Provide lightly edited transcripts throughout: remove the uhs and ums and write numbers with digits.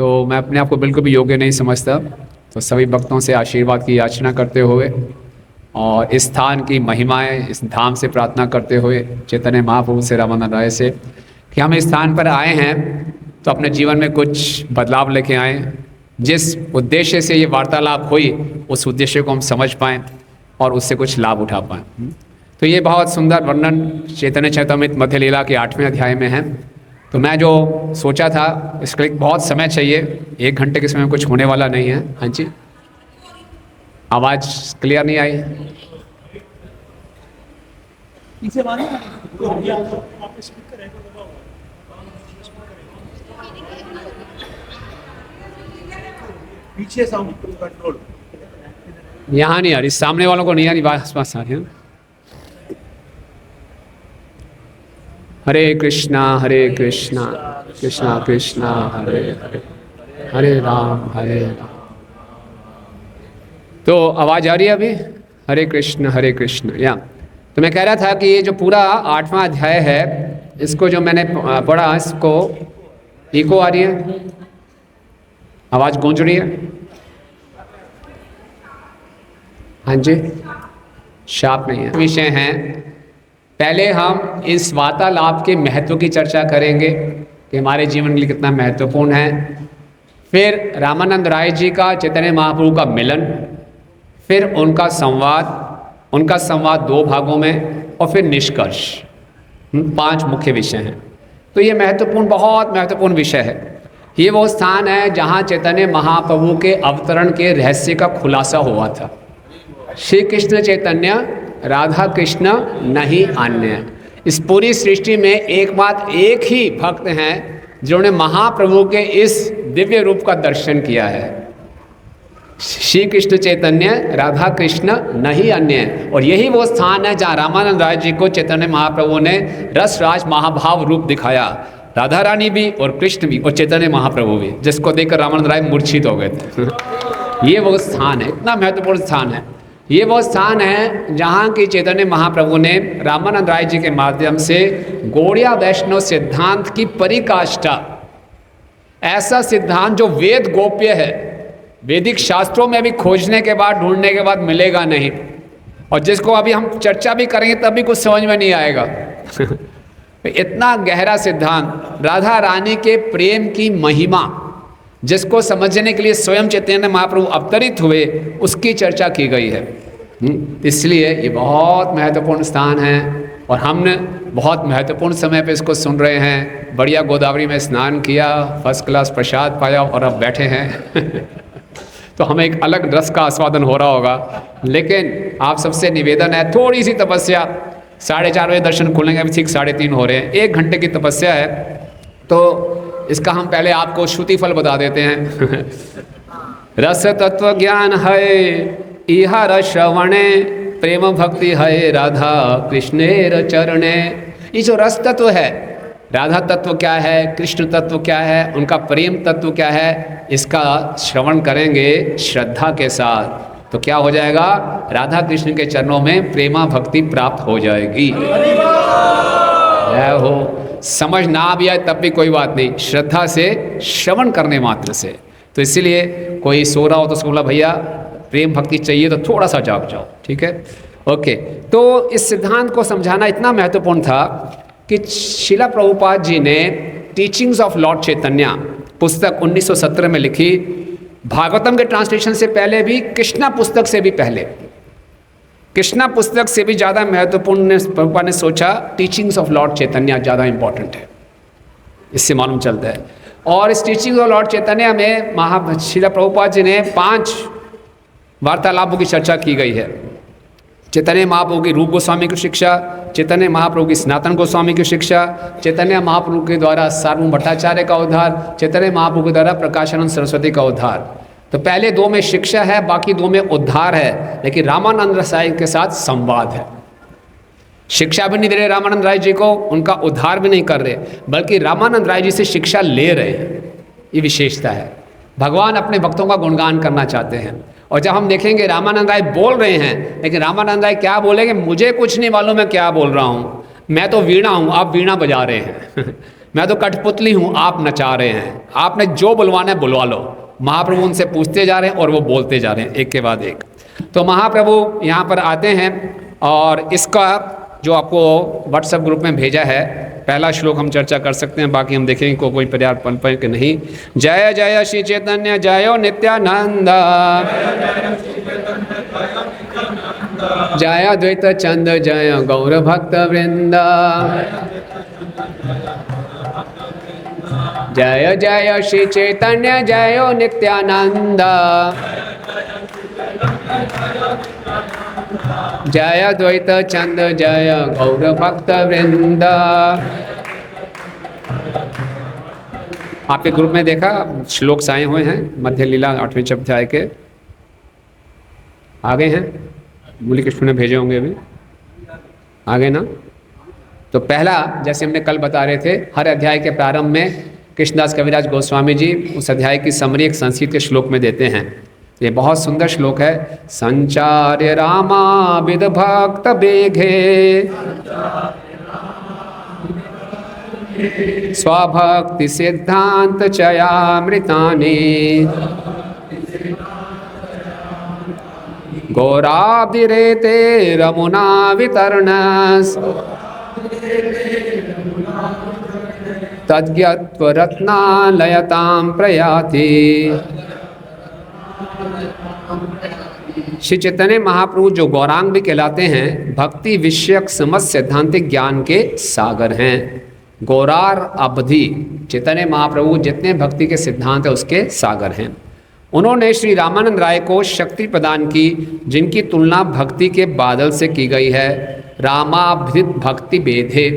तो मैं अपने आप को बिल्कुल भी योग्य नहीं समझता। तो सभी भक्तों से आशीर्वाद की याचना करते हुए और इस स्थान की महिमाएं, इस धाम से प्रार्थना करते हुए चैतन्य महाप्रभु से, रामानंद राय से, कि हम इस स्थान पर आए हैं तो अपने जीवन में कुछ बदलाव लेके आए। जिस उद्देश्य से ये वार्तालाप हुई उस उद्देश्य को हम समझ पाएँ और उससे कुछ लाभ उठा पाएँ। तो ये बहुत सुंदर वर्णन चैतन्य चरितामृत मध्य लीला के 8वें अध्याय में है। तो मैं जो सोचा था इसके लिए बहुत समय चाहिए, 1 घंटे के समय में कुछ होने वाला नहीं है। हाँ जी, आवाज़ क्लियर नहीं आई? पीछे साउंड कंट्रोल यहाँ नहीं आ रही, सामने वालों को नहीं आ रही, आसपास आ रही है। हरे कृष्णा कृष्णा कृष्णा हरे हरे, हरे राम हरे राम। तो आवाज़ आ रही है अभी? हरे कृष्ण या। तो मैं कह रहा था कि ये जो पूरा 8वां अध्याय है, इसको जो मैंने पढ़ा, इसको इको आ रही है, आवाज़ गूंज रही है? हाँ जी, शार्प नहीं है। विषय हैं, पहले हम इस वार्तालाप के महत्व की चर्चा करेंगे कि हमारे जीवन के लिए कितना महत्वपूर्ण है। फिर रामानंद राय जी का चैतन्य महाप्रभु का मिलन, फिर उनका संवाद 2 भागों में, और फिर निष्कर्ष। 5 मुख्य विषय हैं। तो ये महत्वपूर्ण, बहुत महत्वपूर्ण विषय है। ये वो स्थान है जहाँ चैतन्य महाप्रभु के अवतरण के रहस्य का खुलासा हुआ था। श्री कृष्ण चैतन्य, राधा कृष्ण, नहीं अन्य। इस पूरी सृष्टि में एक ही भक्त हैं जिन्होंने महाप्रभु के इस दिव्य रूप का दर्शन किया है। श्री कृष्ण चैतन्य, राधा कृष्ण, नहीं अन्य। और यही वो स्थान है जहाँ रामानंद राय जी को चैतन्य महाप्रभु ने रसराज महाभाव रूप दिखाया। राधा रानी भी और कृष्ण भी और चैतन्य महाप्रभु भी, जिसको देखकर रामानंद राय मूर्छित हो गए थे। ये वो स्थान है, इतना महत्वपूर्ण स्थान है। ये वो स्थान है जहाँ की चैतन्य महाप्रभु ने रामानंद राय जी के माध्यम से गौड़िया वैष्णव सिद्धांत की परिकाष्ठा, ऐसा सिद्धांत जो वेद गोप्य है, वैदिक शास्त्रों में भी खोजने के बाद, ढूंढने के बाद मिलेगा नहीं, और जिसको अभी हम चर्चा भी करेंगे तब भी कुछ समझ में नहीं आएगा। इतना गहरा सिद्धांत, राधा रानी के प्रेम की महिमा, जिसको समझने के लिए स्वयं चैतन्य महाप्रभु अवतरित हुए, उसकी चर्चा की गई है। इसलिए ये बहुत महत्वपूर्ण स्थान है और हमने बहुत महत्वपूर्ण समय पे इसको सुन रहे हैं। बढ़िया गोदावरी में स्नान किया, फर्स्ट क्लास प्रसाद पाया और अब बैठे हैं। तो हमें एक अलग रस का आस्वादन हो रहा होगा। लेकिन आप सबसे निवेदन है, थोड़ी सी तपस्या। 4:30 बजे दर्शन खुलेंगे, अभी ठीक 3:30 हो रहे हैं। 1 घंटे की तपस्या है। तो इसका हम पहले आपको श्रुति फल बता देते हैं। रस तत्व ज्ञान है इहा रश्रवणे, प्रेम भक्ति है राधा कृष्णेर चरणे। ये जो रस तत्व है, राधा तत्व क्या है, कृष्ण तत्व क्या है, उनका प्रेम तत्व क्या है, इसका श्रवण करेंगे श्रद्धा के साथ तो क्या हो जाएगा? राधा कृष्ण के चरणों में प्रेमा भक्ति प्राप्त हो जाएगी। जय हो। समझ ना भी आए तब भी कोई बात नहीं, श्रद्धा से श्रवण करने मात्र से। तो इसीलिए कोई सो रहा हो तो उसको बोला भैया प्रेम भक्ति चाहिए तो थोड़ा सा जाग जाओ, ठीक है? ओके। तो इस सिद्धांत को समझाना इतना महत्वपूर्ण था कि शिला प्रभुपाद जी ने टीचिंग्स ऑफ लॉर्ड चैतन्य पुस्तक 1917 में लिखी। भागवतम के ट्रांसलेशन से पहले भी, कृष्णा पुस्तक से भी पहले, कृष्णा पुस्तक से भी ज़्यादा महत्वपूर्ण प्रभुपाद ने सोचा टीचिंग्स ऑफ लॉर्ड चैतन्य ज़्यादा इंपॉर्टेंट है। इससे मालूम चलता है। और इस टीचिंग्स ऑफ लॉर्ड चैतन्य में शिला प्रभुपाद जी ने 5 वार्तालापों की चर्चा की गई है। चैतन्य महाप्रभु की रूप गोस्वामी की शिक्षा, चैतन्य महाप्रभु की सनातन गोस्वामी की शिक्षा, चैतन्य महाप्रभु के द्वारा सार्वभौम भट्टाचार्य का उद्धार, चैतन्य महाप्रभु के द्वारा प्रकाशानंद सरस्वती का उद्धार। तो पहले 2 में शिक्षा है, बाकी 2 में उद्धार है। लेकिन रामानंद राय के साथ संवाद है। शिक्षा भी नहीं दे रहे रामानंद राय जी को, उनका उद्धार भी नहीं कर रहे, बल्कि रामानंद राय जी से शिक्षा ले रहे हैं। ये विशेषता है। भगवान अपने भक्तों का गुणगान करना चाहते हैं। और जब हम देखेंगे रामानंद राय बोल रहे हैं, लेकिन रामानंद राय क्या बोलेंगे? मुझे कुछ नहीं मालूम मैं क्या बोल रहा हूँ, मैं तो वीणा हूँ, आप वीणा बजा रहे हैं। मैं तो कठपुतली हूँ, आप नचा रहे हैं, आपने जो बुलवाना है बुलवा लो। महाप्रभु उनसे पूछते जा रहे हैं और वो बोलते जा रहे हैं एक के बाद एक। तो महाप्रभु यहाँ पर आते हैं और इसका जो आपको व्हाट्सएप ग्रुप में भेजा है पहला श्लोक हम चर्चा कर सकते हैं, बाकी हम देखेंगे कोई पर्याप्त बन पाए कि नहीं। जय जय श्री चैतन्य जयो नित्यानंद, जय अद्वैत चंद जय गौर भक्त वृंद, जय जय श्री चैतन्य जयो नित्यानंद, जय अद्वैत चंद जय गौर भक्त वृंद। आपके ग्रुप में देखा श्लोक आए हुए हैं मध्य लीला 8वें अध्याय के, आ गए हैं? मुरली कृष्ण ने भेजे होंगे अभी, आ गए ना? तो पहला जैसे हमने कल बता रहे थे, हर अध्याय के प्रारंभ में कृष्णदास कविराज गोस्वामी जी उस अध्याय की समरी एक संस्कृत के श्लोक में देते हैं। ये बहुत सुंदर श्लोक है। संचार्य रामा विद भक्त बेघे, स्वभक्ति सिद्धांत चयामृतानि, गौराब्धिरेते रमुना वितरणस्, तद्यत्वरत्नालयतां प्रयाति। श्री चैतन्य महाप्रभु जो गौरांग भी कहलाते हैं, भक्ति विषयक समस्त सैद्धांतिक ज्ञान के सागर हैं। गौरार अवधि चैतन्य महाप्रभु जितने भक्ति के सिद्धांत है उसके सागर हैं। उन्होंने श्री रामानंद राय को शक्ति प्रदान की जिनकी तुलना भक्ति के बादल से की गई है। रामाभृत भक्ति बेधे,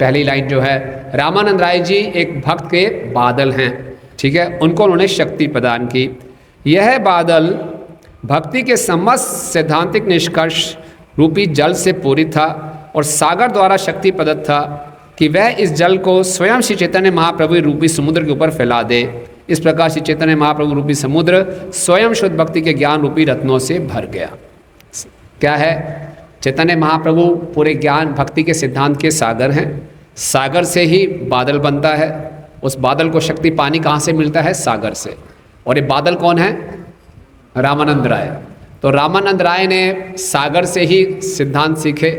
पहली लाइन जो है, रामानंद राय जी एक भक्त के बादल हैं, ठीक है, उनको उन्होंने शक्ति प्रदान की। यह बादल भक्ति के समस्त सैद्धांतिक निष्कर्ष रूपी जल से पूरित था और सागर द्वारा शक्ति प्रदत्त था कि वह इस जल को स्वयं श्री चैतन्य महाप्रभु रूपी समुद्र के ऊपर फैला दे। इस प्रकार श्री चैतन्य महाप्रभु रूपी समुद्र स्वयं शुद्ध भक्ति के ज्ञान रूपी रत्नों से भर गया। क्या है? चैतन्य महाप्रभु पूरे ज्ञान भक्ति के सिद्धांत के सागर हैं। सागर से ही बादल बनता है, उस बादल को शक्ति पानी कहाँ से मिलता है? सागर से। और ये बादल कौन है? रामानंद राय। तो रामानंद राय ने सागर से ही सिद्धांत सीखे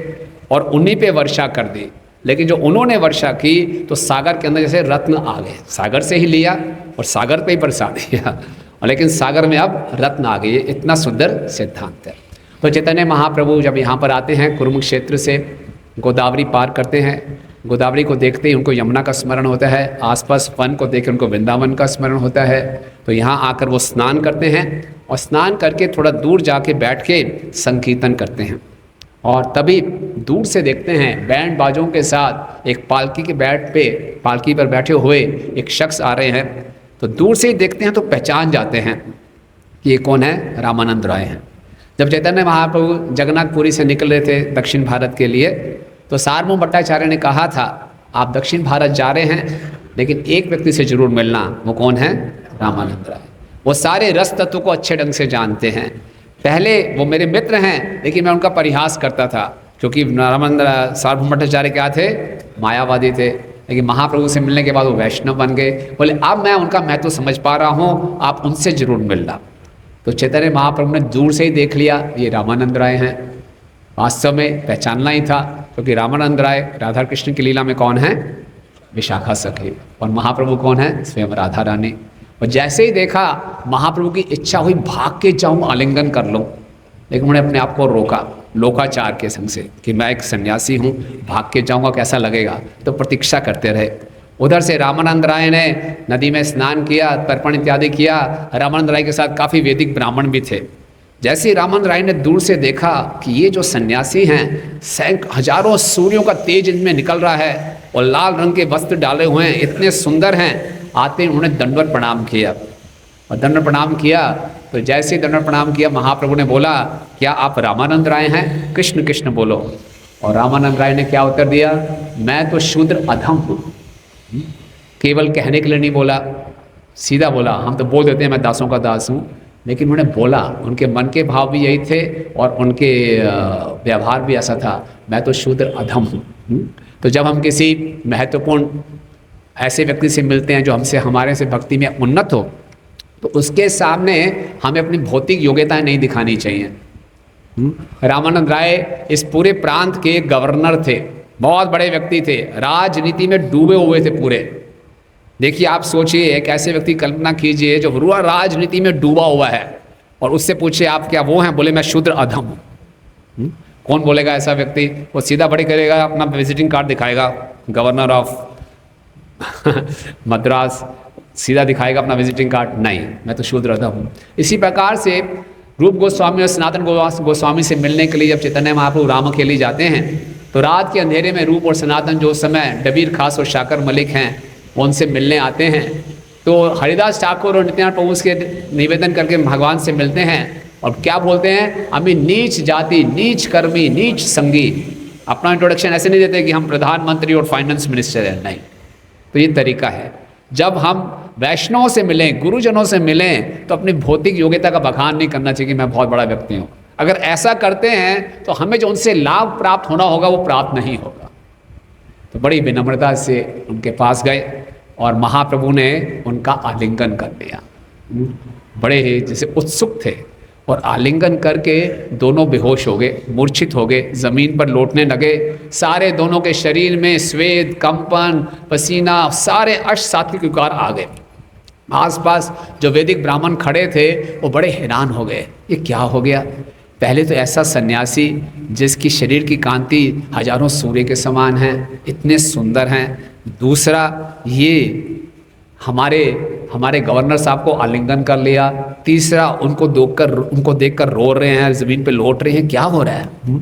और उन्हीं पे वर्षा कर दी। लेकिन जो उन्होंने वर्षा की तो सागर के अंदर जैसे रत्न आ गए, सागर से ही लिया और सागर पे ही बरसा दिया, और लेकिन सागर में अब रत्न आ गए। इतना सुंदर सिद्धांत है। तो चैतन्य महाप्रभु जब यहाँ पर आते हैं, कुरुम क्षेत्र से गोदावरी पार करते हैं, गोदावरी को देखते ही उनको यमुना का स्मरण होता है, आसपास वन को देख उनको वृंदावन का स्मरण होता है। तो यहाँ आकर वो स्नान करते हैं और स्नान करके थोड़ा दूर जाके बैठ के संकीर्तन करते हैं। और तभी दूर से देखते हैं बैंड बाजों के साथ एक पालकी पर बैठे हुए एक शख्स आ रहे हैं। तो दूर से ही देखते हैं तो पहचान जाते हैं कि ये कौन है? रामानंद राय हैं। जब चैतन्य महाप्रभु जगन्नाथपुरी से निकल रहे थे दक्षिण भारत के लिए, तो सार्वभौम भट्टाचार्य ने कहा था आप दक्षिण भारत जा रहे हैं लेकिन एक व्यक्ति से जरूर मिलना। वो कौन है? रामानंद राय। वो सारे रस तत्व को अच्छे ढंग से जानते हैं। पहले वो मेरे मित्र हैं लेकिन मैं उनका परिहास करता था, क्योंकि रामानंद सार्वभौम भट्टाचार्य क्या थे? मायावादी थे। लेकिन महाप्रभु से मिलने के बाद वो वैष्णव बन गए। बोले अब मैं उनका महत्व समझ पा रहा हूँ, आप उनसे जरूर मिलना। तो चैतन्य महाप्रभु ने दूर से ही देख लिया ये रामानंद राय हैं। वास्तव में पहचानना ही था, क्योंकि रामानंद राय राधा कृष्ण की लीला में कौन है? विशाखा सखी। और महाप्रभु कौन है? स्वयं राधा रानी। और जैसे ही देखा महाप्रभु की इच्छा हुई भाग के जाऊं आलिंगन कर लूं, लेकिन उन्होंने अपने आप को रोका लोकाचार के संग से कि मैं एक सन्यासी हूं, भाग के जाऊंगा कैसा लगेगा। तो प्रतीक्षा करते रहे। उधर से रामानंद राय ने नदी में स्नान किया, तर्पण इत्यादि किया। रामानंद राय के साथ काफ़ी वैदिक ब्राह्मण भी थे। जैसे ही रामानंद राय ने दूर से देखा कि ये जो सन्यासी हैं, हजारों सूर्यों का तेज इनमें निकल रहा है और लाल रंग के वस्त्र डाले हुए हैं, इतने सुंदर हैं, आते ही उन्होंने दंडवत प्रणाम किया। और दंडवत प्रणाम किया तो जैसे ही दंडवत प्रणाम किया, महाप्रभु ने बोला क्या आप रामानंद राय हैं? कृष्ण कृष्ण बोलो। और रामानंद राय ने क्या उत्तर दिया? मैं तो शूद्र अधम हूँ। केवल कहने के लिए नहीं बोला, सीधा बोला। हम तो बोल देते हैं मैं दासों का दास हूँ, लेकिन उन्होंने बोला, उनके मन के भाव भी यही थे और उनके व्यवहार भी ऐसा था, मैं तो शूद्र अधम हूँ। तो जब हम किसी महत्वपूर्ण ऐसे व्यक्ति से मिलते हैं जो हमसे हमारे से भक्ति में उन्नत हो, तो उसके सामने हमें अपनी भौतिक योग्यताएं नहीं दिखानी चाहिए। रामानंद राय इस पूरे प्रांत के गवर्नर थे, बहुत बड़े व्यक्ति थे, राजनीति में डूबे हुए थे पूरे। देखिए आप सोचिए, एक ऐसे व्यक्ति कल्पना कीजिए जो पूरा राजनीति में डूबा हुआ है, और उससे पूछे आप क्या वो हैं, बोले मैं शूद्र अधम हूँ। कौन बोलेगा ऐसा व्यक्ति? वो सीधा बड़ी करेगा, अपना विजिटिंग कार्ड दिखाएगा, गवर्नर ऑफ मद्रास, सीधा दिखाएगा अपना विजिटिंग कार्ड, नहीं मैं तो शूद्र अधम हूँ। इसी प्रकार से रूप गोस्वामी और सनातन गोस्वामी से मिलने के लिए जब चैतन्य महाप्रभु राम के लिए जाते हैं, तो रात के अंधेरे में रूप और सनातन जो उस समय डबीर खास और शाकर मलिक हैं वो उनसे मिलने आते हैं। तो हरिदास ठाकुर और नित्यानंद प्रभु उसके निवेदन करके भगवान से मिलते हैं और क्या बोलते हैं, हमें नीच जाति, नीच कर्मी, नीच संगी। अपना इंट्रोडक्शन ऐसे नहीं देते कि हम प्रधानमंत्री और फाइनेंस मिनिस्टर हैं, नहीं। तो ये तरीका है, जब हम वैष्णवों से मिलें, गुरुजनों से मिलें, तो अपनी भौतिक योग्यता का बखान नहीं करना चाहिए कि मैं बहुत बड़ा व्यक्ति हूँ। अगर ऐसा करते हैं तो हमें जो उनसे लाभ प्राप्त होना होगा वो प्राप्त नहीं होगा। तो बड़ी विनम्रता से उनके पास गए और महाप्रभु ने उनका आलिंगन कर लिया। बड़े ही जैसे उत्सुक थे और आलिंगन करके दोनों बेहोश हो गए, मूर्छित हो गए, ज़मीन पर लौटने लगे। सारे दोनों के शरीर में स्वेद, कंपन, पसीना, सारे अष्ट सात्विक विकार आ गए। आसपास जो वैदिक ब्राह्मण खड़े थे वो बड़े हैरान हो गए, ये क्या हो गया? पहले तो ऐसा सन्यासी जिसकी शरीर की कांति हजारों सूर्य के समान है, इतने सुंदर हैं। दूसरा ये हमारे गवर्नर साहब को आलिंगन कर लिया। तीसरा उनको देखकर रो रहे हैं, ज़मीन पे लौट रहे हैं, क्या हो रहा है?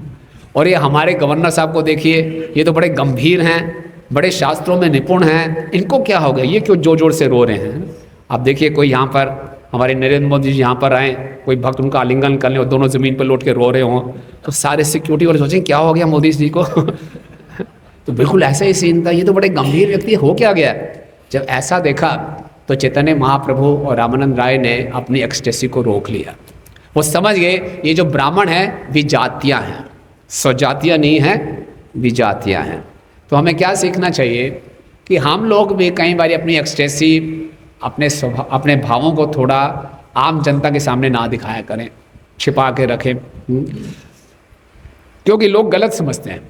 और ये हमारे गवर्नर साहब को देखिए, ये तो बड़े गंभीर हैं, बड़े शास्त्रों में निपुण हैं, इनको क्या हो गया? ये क्यों जोर जोर से रो रहे हैं? आप देखिए कोई यहाँ पर हमारे नरेंद्र मोदी जी यहाँ पर आए, कोई भक्त उनका आलिंगन करने और दोनों ज़मीन पर लौट के रो रहे हों, तो सारे सिक्योरिटी वाले सोचें क्या हो गया मोदी जी को? तो बिल्कुल ऐसा ही सीन था, ये तो बड़े गंभीर व्यक्ति, हो क्या गया? जब ऐसा देखा तो चैतन्य महाप्रभु और रामानंद राय ने अपनी एक्सटेसी को रोक लिया। वो समझ गए ये जो ब्राह्मण हैं विजातियाँ हैं, स्वजातियाँ नहीं हैं, विजातियाँ हैं। तो हमें क्या सीखना चाहिए कि हम लोग भी कई बार अपनी एक्सटेसी, अपने भावों को थोड़ा आम जनता के सामने ना दिखाया करें, छिपा के रखें, क्योंकि लोग गलत समझते हैं।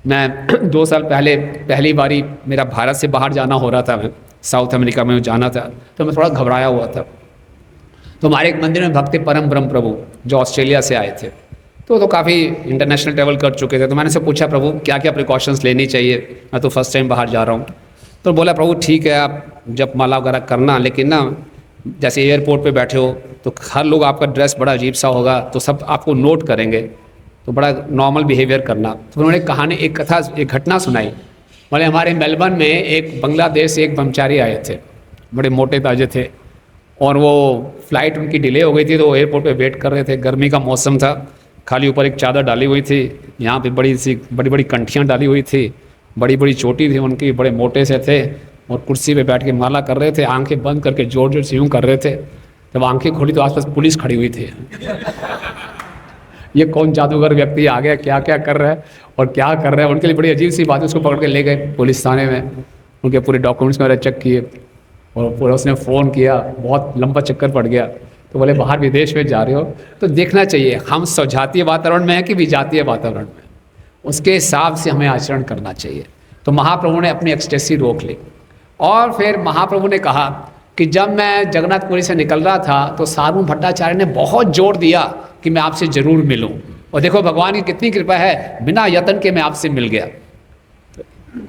मैं 2 साल पहले पहली बारी मेरा भारत से बाहर जाना हो रहा था, मैं साउथ अमेरिका में जाना था, तो मैं थोड़ा घबराया हुआ था। तो हमारे एक मंदिर में भक्त परम ब्रह्म प्रभु जो ऑस्ट्रेलिया से आए थे, तो काफ़ी इंटरनेशनल ट्रैवल कर चुके थे। तो मैंने से पूछा प्रभु क्या क्या प्रिकॉशंस लेनी चाहिए, मैं तो फर्स्ट टाइम बाहर जा रहा हूँ। तो बोला प्रभु ठीक है आप जप माला वगैरह करना, लेकिन ना जैसे एयरपोर्ट पे बैठे हो तो हर लोग आपका ड्रेस बड़ा अजीब सा होगा, तो सब आपको नोट करेंगे, तो बड़ा नॉर्मल बिहेवियर करना। तो उन्होंने एक घटना सुनाई। बोले हमारे मेलबर्न में एक बांग्लादेश से एक ब्रह्मचारी आए थे, बड़े मोटे ताजे थे, और वो फ्लाइट उनकी डिले हो गई थी, तो वो एयरपोर्ट पे वेट कर रहे थे। गर्मी का मौसम था, खाली ऊपर एक चादर डाली हुई थी, यहाँ पे बड़ी बड़ी कंठियाँ डाली हुई थी, बड़ी बड़ी चोटी थी उनकी, बड़े मोटे से थे, और कुर्सी पे बैठ के माला कर रहे थे, आंखें बंद करके जोर जोर से यूँ कर रहे थे। जब आंखें खोली तो आसपास पुलिस खड़ी हुई थी। ये कौन जादूगर व्यक्ति आ गया, क्या क्या कर रहा है और क्या कर रहा है? उनके लिए बड़ी अजीब सी बात है। उसको पकड़ के ले गए पुलिस थाने में, उनके पूरे डॉक्यूमेंट्स वगैरह चेक किए, और पूरा उसने फ़ोन किया, बहुत लंबा चक्कर पड़ गया। तो बोले बाहर विदेश में जा रहे हो तो देखना चाहिए हम स्वजातीय वातावरण में हैं कि विजातीय वातावरण में, उसके हिसाब से हमें आचरण करना चाहिए। तो महाप्रभु ने अपनी एक्सटेसी रोक ली, और फिर महाप्रभु ने कहा कि जब मैं जगन्नाथपुरी से निकल रहा था तो सारू भट्टाचार्य ने बहुत जोर दिया कि मैं आपसे ज़रूर मिलूं, और देखो भगवान की कितनी कृपा है, बिना यत्न के मैं आपसे मिल गया।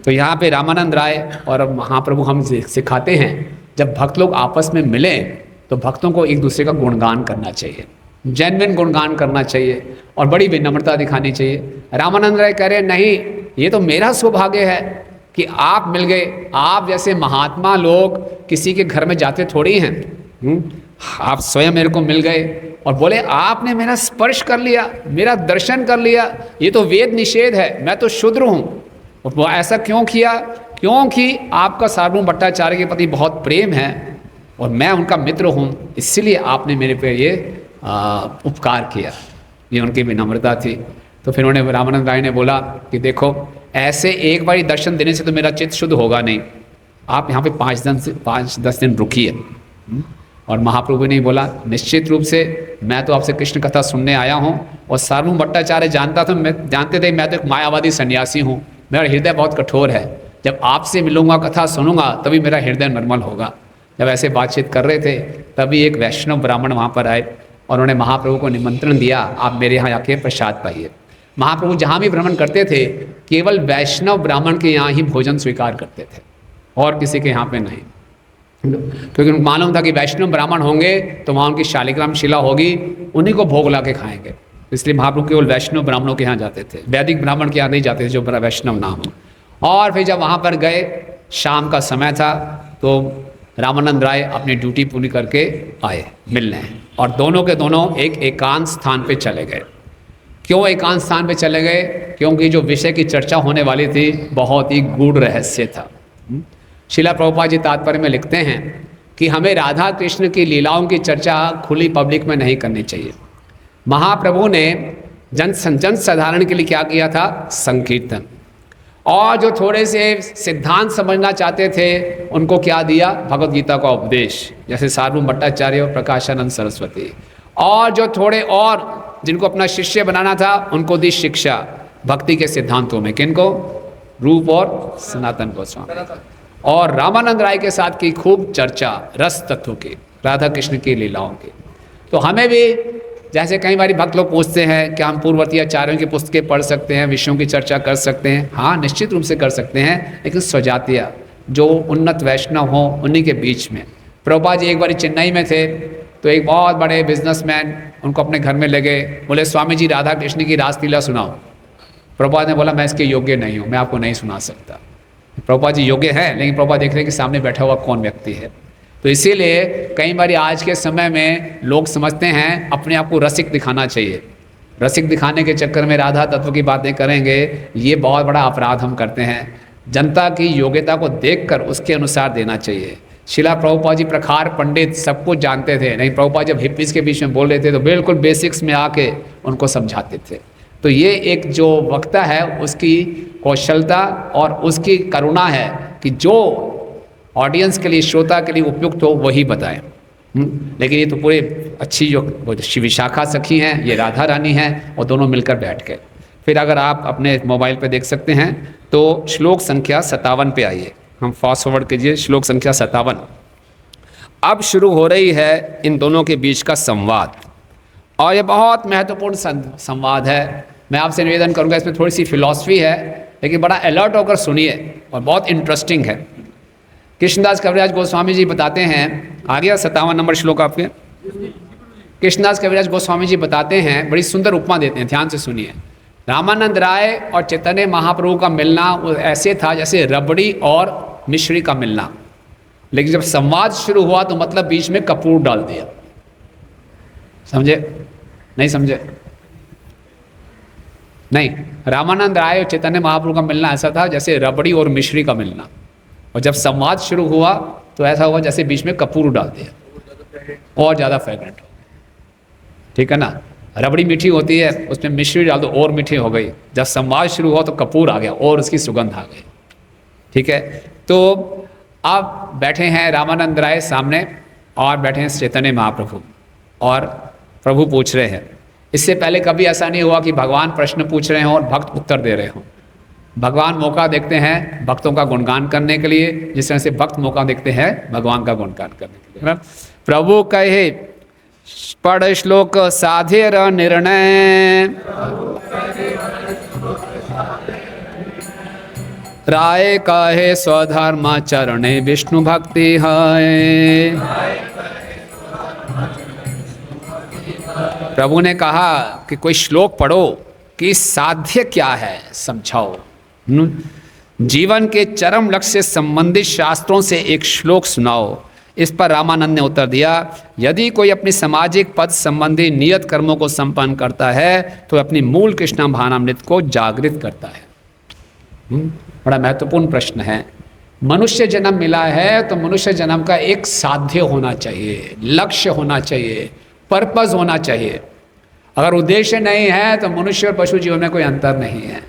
तो यहाँ पे रामानंद राय और महाप्रभु हम सिखाते हैं जब भक्त लोग आपस में मिलें तो भक्तों को एक दूसरे का गुणगान करना चाहिए, जेन्युइन गुणगान करना चाहिए और बड़ी विनम्रता दिखानी चाहिए। रामानंद राय कह रहे नहीं, ये तो मेरा सौभाग्य है कि आप मिल गए। आप जैसे महात्मा लोग किसी के घर में जाते थोड़ी हैं, आप स्वयं मेरे को मिल गए और बोले आपने मेरा स्पर्श कर लिया, मेरा दर्शन कर लिया, ये तो वेद निषेध है, मैं तो शूद्र हूँ। और वो ऐसा क्यों किया? क्योंकि आपका सारू भट्टाचार्य के प्रति बहुत प्रेम है और मैं उनका मित्र हूँ, इसलिए आपने मेरे पे ये उपकार किया। ये उनकी विनम्रता थी। तो फिर उन्होंने रामानंद राय ने बोला कि देखो ऐसे एक बारी दर्शन देने से तो मेरा चित्त शुद्ध होगा नहीं, आप यहाँ पे 5-10 दिन रुकिए। और महाप्रभु ने बोला निश्चित रूप से मैं तो आपसे कृष्ण कथा सुनने आया हूँ। और सार्वभौम भट्टाचार्य जानते थे मैं तो एक मायावादी सन्यासी हूँ, मेरा हृदय बहुत कठोर है, जब आपसे मिलूंगा कथा सुनूंगा तभी मेरा हृदय निर्मल होगा। जब ऐसे बातचीत कर रहे थे तभी एक वैष्णव ब्राह्मण वहाँ पर आए और उन्होंने महाप्रभु को निमंत्रण दिया, आप मेरे यहाँ आके प्रसाद पाइए। महाप्रभु जहाँ भी भ्रमण करते थे केवल वैष्णव ब्राह्मण के यहाँ ही भोजन स्वीकार करते थे और किसी के यहाँ पे नहीं, क्योंकि उनको मालूम था कि वैष्णव ब्राह्मण होंगे तो वहाँ उनकी शालिग्राम शिला होगी, उन्हीं को भोग ला के खाएंगे। इसलिए महाप्रभु केवल वैष्णव ब्राह्मणों के यहाँ जाते थे, वैदिक ब्राह्मण के यहाँ नहीं जाते थे जो वैष्णव ना हो। और फिर जब वहाँ पर गए, शाम का समय था, तो रामानंद राय अपनी ड्यूटी पूरी करके आए मिलने, और दोनों के दोनों एक एकांत स्थान पे चले गए। क्यों एकांत स्थान पे चले गए? क्योंकि जो विषय की चर्चा होने वाली थी बहुत ही गूढ़ रहस्य था। श्रीला प्रभुपाद जी तात्पर्य में लिखते हैं कि हमें राधा कृष्ण की लीलाओं की चर्चा खुली पब्लिक में नहीं करनी चाहिए। महाप्रभु ने जन साधारण के लिए क्या किया था? संकीर्तन। और जो थोड़े से सिद्धांत समझना चाहते थे उनको क्या दिया? भगवद गीता का उपदेश, जैसे सार्वभौम भट्टाचार्य और प्रकाशानंद सरस्वती। और जो थोड़े और जिनको अपना शिष्य बनाना था उनको दी शिक्षा भक्ति के सिद्धांतों में। किनको? रूप और सनातन गोस्वामी। और रामानंद राय के साथ की खूब चर्चा रस तत्व की, राधा कृष्ण की लीलाओं की। तो हमें भी जैसे कई बार भक्त लोग पूछते हैं कि हम पूर्ववर्ती आचार्यों की पुस्तकें पढ़ सकते हैं, विषयों की चर्चा कर सकते हैं। हाँ, निश्चित रूप से कर सकते हैं, लेकिन स्वजातीय जो उन्नत वैष्णव हों उन्हीं के बीच में। प्रभुपाद जी एक बार चेन्नई में थे तो एक बहुत बड़े बिजनेसमैन उनको अपने घर में ले गए, बोले स्वामी जी राधा कृष्ण की रासलीला सुनाओ। प्रभुपाद ने बोला मैं इसके योग्य नहीं हूँ, मैं आपको नहीं सुना सकता। प्रभुपाद जी योग्य है, लेकिन प्रभुपाद देख रहे हैं कि सामने बैठा हुआ कौन व्यक्ति है। तो इसीलिए कई बार आज के समय में लोग समझते हैं अपने आप को रसिक दिखाना चाहिए। रसिक दिखाने के चक्कर में राधा तत्व की बातें करेंगे, ये बहुत बड़ा अपराध हम करते हैं। जनता की योग्यता को देखकर उसके अनुसार देना चाहिए। शिला प्रभुपाद जी प्रखार पंडित सब कुछ जानते थे, नहीं प्रभुपाद जब हिप्पीज के बीच में बोल रहे थे तो बिल्कुल बेसिक्स में आके उनको समझाते थे। तो ये एक जो वक्ता है उसकी कौशलता और उसकी करुणा है कि जो ऑडियंस के लिए, श्रोता के लिए उपयुक्त हो वही बताएं। लेकिन ये तो पूरे अच्छी जो शिव विशाखा सखी हैं, ये राधा रानी हैं, और दोनों मिलकर बैठ गए। फिर अगर आप अपने मोबाइल पे देख सकते हैं तो श्लोक संख्या 57 पे आइए, हम फास्ट फॉरवर्ड कीजिए। श्लोक संख्या 57 अब शुरू हो रही है इन दोनों के बीच का संवाद, और ये बहुत महत्वपूर्ण संवाद है। मैं आपसे निवेदन करूंगा, इसमें थोड़ी सी फिलॉसफी है लेकिन बड़ा अलर्ट होकर सुनिए और बहुत इंटरेस्टिंग है। कृष्णदास कविराज गोस्वामी जी बताते हैं, आ गया 57 नंबर श्लोक आपके। कृष्णदास कविराज गोस्वामी जी बताते हैं, बड़ी सुंदर उपमा देते हैं, ध्यान से सुनिए। रामानंद राय और चैतन्य महाप्रभु का मिलना वो ऐसे था जैसे रबड़ी और मिश्री का मिलना, लेकिन जब संवाद शुरू हुआ तो मतलब बीच में कपूर डाल दिया। समझे? नहीं समझे? नहीं, रामानंद राय और चैतन्य महाप्रभु का मिलना ऐसा था जैसे रबड़ी और मिश्री का मिलना, और जब संवाद शुरू हुआ तो ऐसा हुआ जैसे बीच में कपूर डाल दिया और ज़्यादा फ्रेगरेंट हो गई। ठीक है ना? रबड़ी मीठी होती है, उसमें मिश्री डाल दो और मीठी हो गई। जब संवाद शुरू हुआ तो कपूर आ गया और उसकी सुगंध आ गई। ठीक है? तो अब बैठे हैं रामानंद राय सामने और बैठे हैं चैतन्य महाप्रभु, और प्रभु पूछ रहे हैं। इससे पहले कभी ऐसा नहीं हुआ कि भगवान प्रश्न पूछ रहे हों और भक्त उत्तर दे रहे हों। भगवान मौका देखते हैं भक्तों का गुणगान करने के लिए, जिस तरह से भक्त मौका देखते हैं भगवान का गुणगान करने के लिए। प्रभु कहे पढ़ श्लोक साधेर निर्णय, राय कहे स्वधर्म चरणे विष्णु भक्ति है। प्रभु ने कहा कि कोई श्लोक पढ़ो कि साध्य क्या है समझाओ। जीवन के चरम लक्ष्य से संबंधित शास्त्रों से एक श्लोक सुनाओ। इस पर रामानंद ने उत्तर दिया, यदि कोई अपनी सामाजिक पद संबंधी नियत कर्मों को संपन्न करता है तो अपनी मूल कृष्ण भावनामृत को जागृत करता है। बड़ा महत्वपूर्ण प्रश्न है। मनुष्य जन्म मिला है तो मनुष्य जन्म का एक साध्य होना चाहिए, लक्ष्य होना चाहिए, पर्पस होना चाहिए। अगर उद्देश्य नहीं है तो मनुष्य और पशु जीवन में कोई अंतर नहीं है।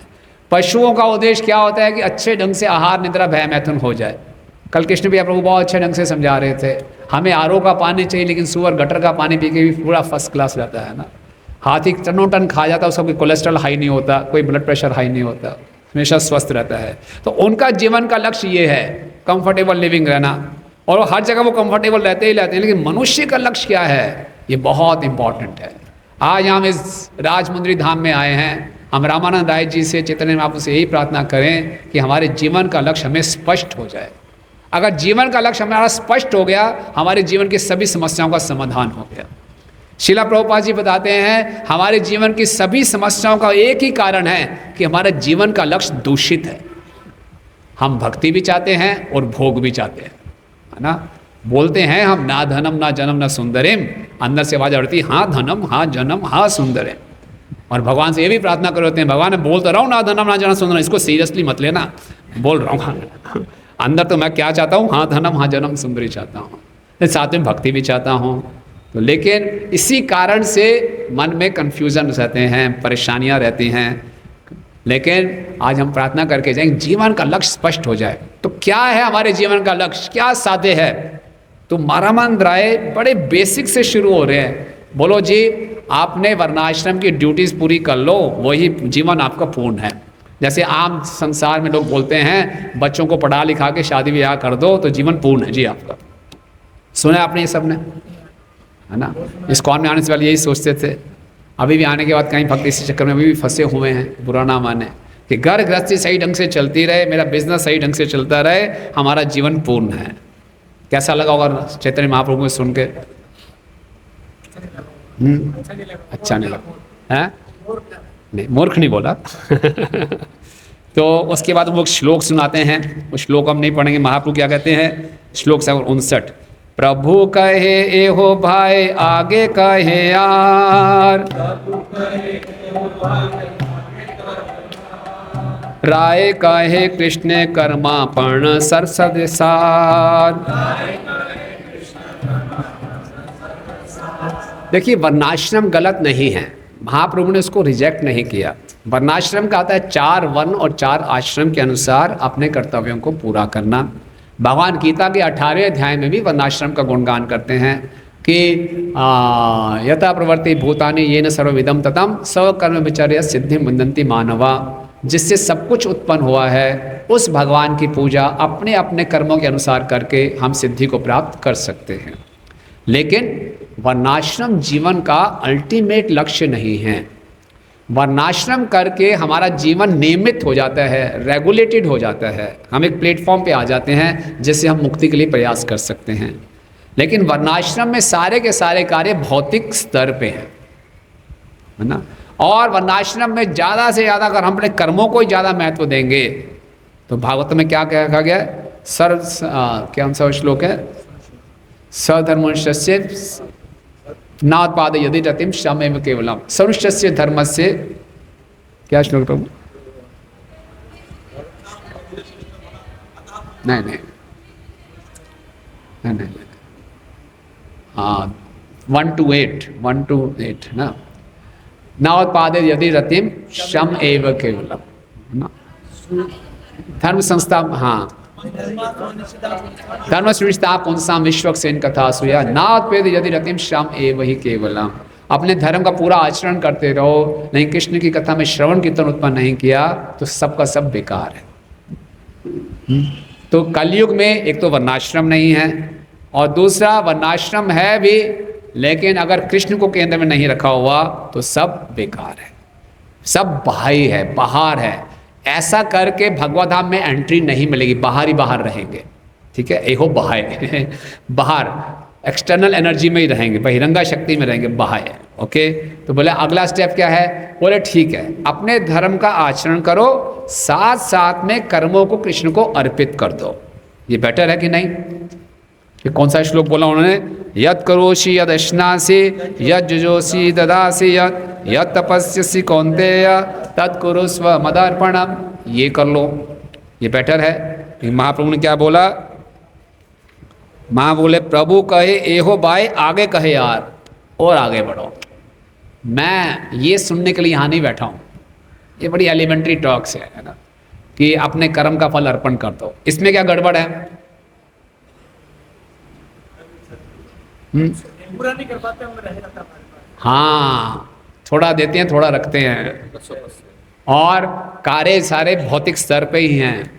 पशुओं का उद्देश्य क्या होता है कि अच्छे ढंग से आहार निद्रा भय मैथुन हो जाए, कल कृष्ण भैया प्रभु बहुत अच्छे ढंग से समझा रहे थे, हमें आरओ का पानी चाहिए लेकिन सुअर गटर का पानी पी के भी पूरा फर्स्ट क्लास रहता है ना। हाथी टनों टन खा जाता है, उसका कोई कोलेस्ट्रॉल हाई नहीं होता, कोई ब्लड प्रेशर हाई नहीं होता, हमेशा स्वस्थ रहता है। तो उनका जीवन का लक्ष्य ये है, कंफर्टेबल लिविंग रहना, और हर जगह वो कंफर्टेबल रहते ही रहते हैं। लेकिन मनुष्य का लक्ष्य क्या है, ये बहुत इंपॉर्टेंट है। आज हम इस राजमुंद्री धाम में आए हैं, हम रामानंद राय जी से, चैतन्य महाप्रभु से यही प्रार्थना करें कि हमारे जीवन का लक्ष्य हमें स्पष्ट हो जाए। अगर जीवन का लक्ष्य हमारा स्पष्ट हो गया, हमारे जीवन की सभी समस्याओं का समाधान हो गया। शिला प्रभुपाद जी बताते हैं, हमारे जीवन की सभी समस्याओं का एक ही कारण है कि हमारे जीवन का लक्ष्य दूषित है। हम भक्ति भी चाहते हैं और भोग भी चाहते हैं, है ना। बोलते हैं हम, ना धनम ना जन्म ना सुंदरिम, अंदर से आवाज आती, हाँ धनम हाँ जन्म हाँ सुंदरिम। और भगवान से ये भी प्रार्थना करते हैं, भगवान मैं बोलता रहा हूँ ना धनम ना जन्म सुंदरिम, इसको सीरियसली मत लेना, बोल रहा हूँ अंदर तो मैं क्या चाहता हूँ, हाँ धनम हाँ जन्म सुंदरी चाहता हूँ, साथ में भक्ति भी चाहता हूँ। तो लेकिन इसी कारण से मन में कन्फ्यूजन रहते हैं, परेशानियाँ रहती हैं। लेकिन आज हम प्रार्थना करके जाएंगे जीवन का लक्ष्य स्पष्ट हो जाए। तो क्या है हमारे जीवन का लक्ष्य, क्या साध्य है? तो रामानंद राय बड़े बेसिक से शुरू हो रहे हैं। बोलो जी, आपने वर्णाश्रम की ड्यूटीज पूरी कर लो, वही जीवन आपका पूर्ण है। जैसे आम संसार में लोग बोलते हैं, बच्चों को पढ़ा लिखा के शादी ब्याह कर दो तो जीवन पूर्ण है जी आपका। सुना आपने ये सब ने, है ना। इस्कॉन में आने से पहले यही सोचते थे, अभी भी आने के बाद कहीं भक्ति इसी चक्कर में अभी भी फंसे हुए हैं। बुरा ना माने कि घर गृहस्थी सही ढंग से चलती रहे, मेरा बिजनेस सही ढंग से चलता रहे, हमारा जीवन पूर्ण है। कैसा लगा होगा चैतन्य महाप्रभु को सुन के? अच्छा नहीं लगा है? नहीं, मूर्ख नहीं बोला तो उसके बाद वो श्लोक सुनाते हैं, वो श्लोक हम नहीं पढ़ेंगे। महाप्रभु क्या कहते हैं, श्लोक 59, प्रभु कहे एहो भाई आगे कहे यार, राय कहे कृष्ण कर्मापर्ण सरसदसार। देखिए, वर्णाश्रम गलत नहीं है, महाप्रभु ने उसको रिजेक्ट नहीं किया। वर्णाश्रम का आता है 4 वर्ण और 4 आश्रम के अनुसार अपने कर्तव्यों को पूरा करना। भगवान गीता के 18वें अध्याय में भी वर्णाश्रम का गुणगान करते हैं कि यथा प्रवर्ति भूतानि येन सर्वविदं ततं स्वकर्म विचर्य सिद्धि मुंदन्ति मानवा। जिससे सब कुछ उत्पन्न हुआ है, उस भगवान की पूजा अपने अपने कर्मों के अनुसार करके हम सिद्धि को प्राप्त कर सकते हैं। लेकिन वर्णाश्रम जीवन का अल्टीमेट लक्ष्य नहीं है। वर्णाश्रम करके हमारा जीवन नियमित हो जाता है, रेगुलेटेड हो जाता है, हम एक प्लेटफॉर्म पे आ जाते हैं जिससे हम मुक्ति के लिए प्रयास कर सकते हैं। लेकिन वर्णाश्रम में सारे के सारे कार्य भौतिक स्तर पे हैं, है ना। और वर्णाश्रम में ज़्यादा से ज़्यादा अगर हम अपने कर्मों को ही ज़्यादा महत्व देंगे तो भागवत में क्या कहा गया, क्या सा श्लोक है, सधर्मस्य नात्पाद यदि रतिम श्रमेव केवलम सरुष्यस्य धर्म से, क्या श्लोक प्रभु? नहीं, हाँ 1 to 8 ना, नात्पाद यदि रतिम श्रम एव केवलम ना, धर्म संस्था, हाँ धर्म सुनिश्चिता पुंसाम विश्वक्सेन कथा सुया नात्पेद यदि रतिम श्याम एव ही केवलम। अपने धर्म का पूरा आचरण करते रहो, नहीं कृष्ण की कथा में श्रवण कीर्तन उत्पन्न नहीं किया तो सबका सब बेकार है। तो कलयुग में एक तो वर्णाश्रम नहीं है और दूसरा वर्णाश्रम है भी, लेकिन अगर कृष्ण को केंद्र में नहीं रखा हुआ तो सब बेकार है, सब बाहरी है, बाहर है। ऐसा करके भगवत धाम में एंट्री नहीं मिलेगी, बाहर ही बाहर रहेंगे, ठीक है। एहो बाहर बाहर एक्सटर्नल एनर्जी में ही रहेंगे, बहिरंगा शक्ति में रहेंगे, बाहर। ओके, तो बोले अगला स्टेप क्या है? बोले ठीक है, अपने धर्म का आचरण करो, साथ साथ में कर्मों को कृष्ण को अर्पित कर दो। ये बेटर है कि नहीं? ये कौन सा श्लोक बोला उन्होंने? यत् करोषि यद् अश्नासि यद् जुजोषि ददासि यत् तपस्यसि कौन्तेय तत् कुरुस्व मदर्पणम। ये कर लो, ये बेटर है। महाप्रभु ने क्या बोला? माँ बोले प्रभु कहे एहो भाई आगे कहे यार, और आगे बढ़ो। मैं ये सुनने के लिए यहाँ नहीं बैठा हूँ, ये बड़ी एलिमेंट्री टॉक्स है ना, कि अपने कर्म का फल अर्पण कर दो। इसमें क्या गड़बड़ है? पूरा नहीं कर पाते हम, रह जाता हमारे पास। हाँ, थोड़ा देते हैं थोड़ा रखते हैं, और कार्य सारे भौतिक स्तर पे ही हैं।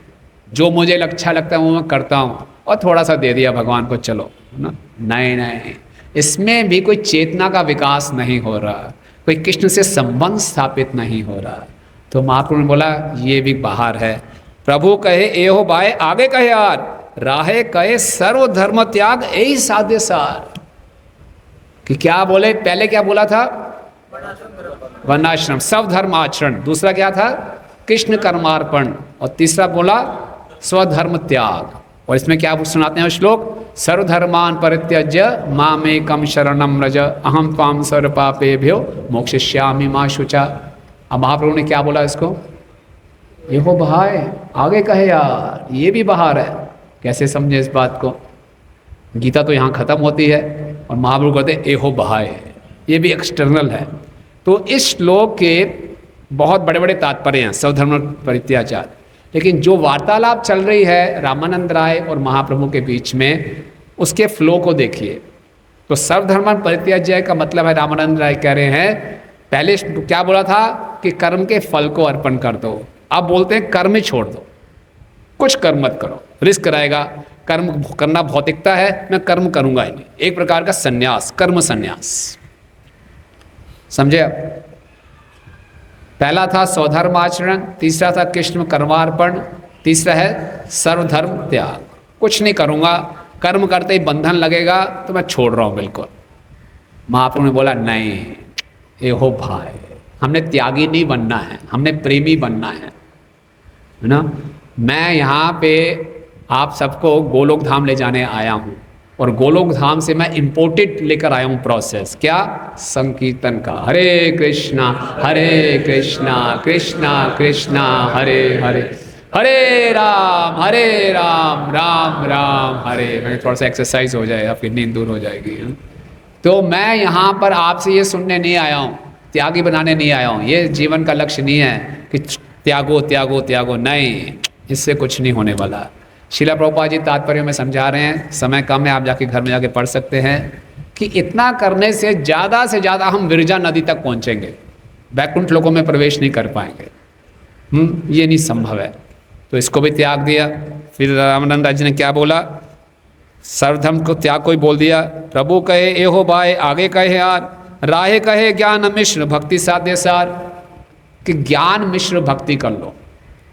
जो मुझे अच्छा लगता है वो मैं करता हूँ, और थोड़ा सा दे दिया भगवान को, चलो, है ना। नहीं नहीं, इसमें भी कोई चेतना का विकास नहीं हो रहा, कोई कृष्ण से संबंध स्थापित नहीं हो रहा। तो महाप्रभु ने बोला ये भी बाहर है। प्रभु कहे एहो बाय, आगे कहे यार, राहे कहे सर्वधर्म त्याग यही साध्य सार। कि क्या बोले, पहले क्या बोला था, वर्णाश्रम सब धर्म आचरण, दूसरा क्या था, कृष्ण कर्मार्पण, और तीसरा बोला स्वधर्म त्याग। और इसमें क्या सुनाते हैं श्लोक, सर्वधर्मान परित्यज्य मामेकम शरणम व्रज अहम त्वाम सर्व पापेभ्यो मोक्षयिष्यामि मा शुचा। अब महाप्रभु ने क्या बोला इसको, ये हो भाई, आगे कहे यार, ये भी बाहर है। कैसे समझे इस बात को, गीता तो यहाँ खत्म होती है और महाप्रभु कहते हैं एहो बहाय, ये भी एक्सटर्नल है। तो इस श्लोक के बहुत बड़े बड़े तात्पर्य हैं, सर्वधर्म परित्याचार। लेकिन जो वार्तालाप चल रही है रामानंद राय और महाप्रभु के बीच में, उसके फ्लो को देखिए। तो सर्वधर्म परित्याज्य का मतलब है, रामानंद राय कह रहे हैं, पहले क्या बोला था कि कर्म के फल को अर्पण कर दो, अब बोलते हैं कर्म ही छोड़ दो, कुछ कर्म मत करो, रिस्क रहेगा, कर्म करना भौतिकता है, मैं कर्म करूंगा ही नहीं। एक प्रकार का संन्यास, कर्म संन्यास, समझे आप। पहला था स्वधर्म आचरण, तीसरा था कृष्ण कर्मार्पण, तीसरा है सर्वधर्म त्याग, कुछ नहीं करूंगा, कर्म करते ही बंधन लगेगा तो मैं छोड़ रहा हूं बिल्कुल। महाप्रभु ने बोला नहीं, ये हो भाई, हमने त्यागी नहीं बनना है, हमने प्रेमी बनना है ना। मैं यहाँ पे आप सबको गोलोक धाम ले जाने आया हूँ, और गोलोक धाम से मैं इम्पोर्टेड लेकर आया हूँ प्रोसेस, क्या, संकीर्तन का, हरे कृष्णा कृष्णा कृष्णा हरे हरे, हरे राम राम राम हरे। मैं थोड़ा सा एक्सरसाइज हो जाए, आपकी नींद दूर हो जाएगी। तो मैं यहाँ पर आपसे ये सुनने नहीं आया हूँ, त्यागी बनाने नहीं आया हूँ। ये जीवन का लक्ष्य नहीं है कि त्यागो त्यागो त्यागो, नहीं, इससे कुछ नहीं होने वाला। शिला प्रभुपाद जी तात्पर्य में समझा रहे हैं, समय कम है, आप जाके घर में जाके पढ़ सकते हैं, कि इतना करने से ज़्यादा हम विरजा नदी तक पहुँचेंगे, वैकुंठ लोकों में प्रवेश नहीं कर पाएंगे। ये नहीं संभव है। तो इसको भी त्याग दिया। फिर रामानंद राय जी ने क्या बोला, सर्वधर्म को त्याग को ही बोल दिया। प्रभु कहे एहो बाय, आगे कहे यार, राहे कहे ज्ञान मिश्र भक्ति साध्य सार, कि ज्ञान मिश्र भक्ति कर लो।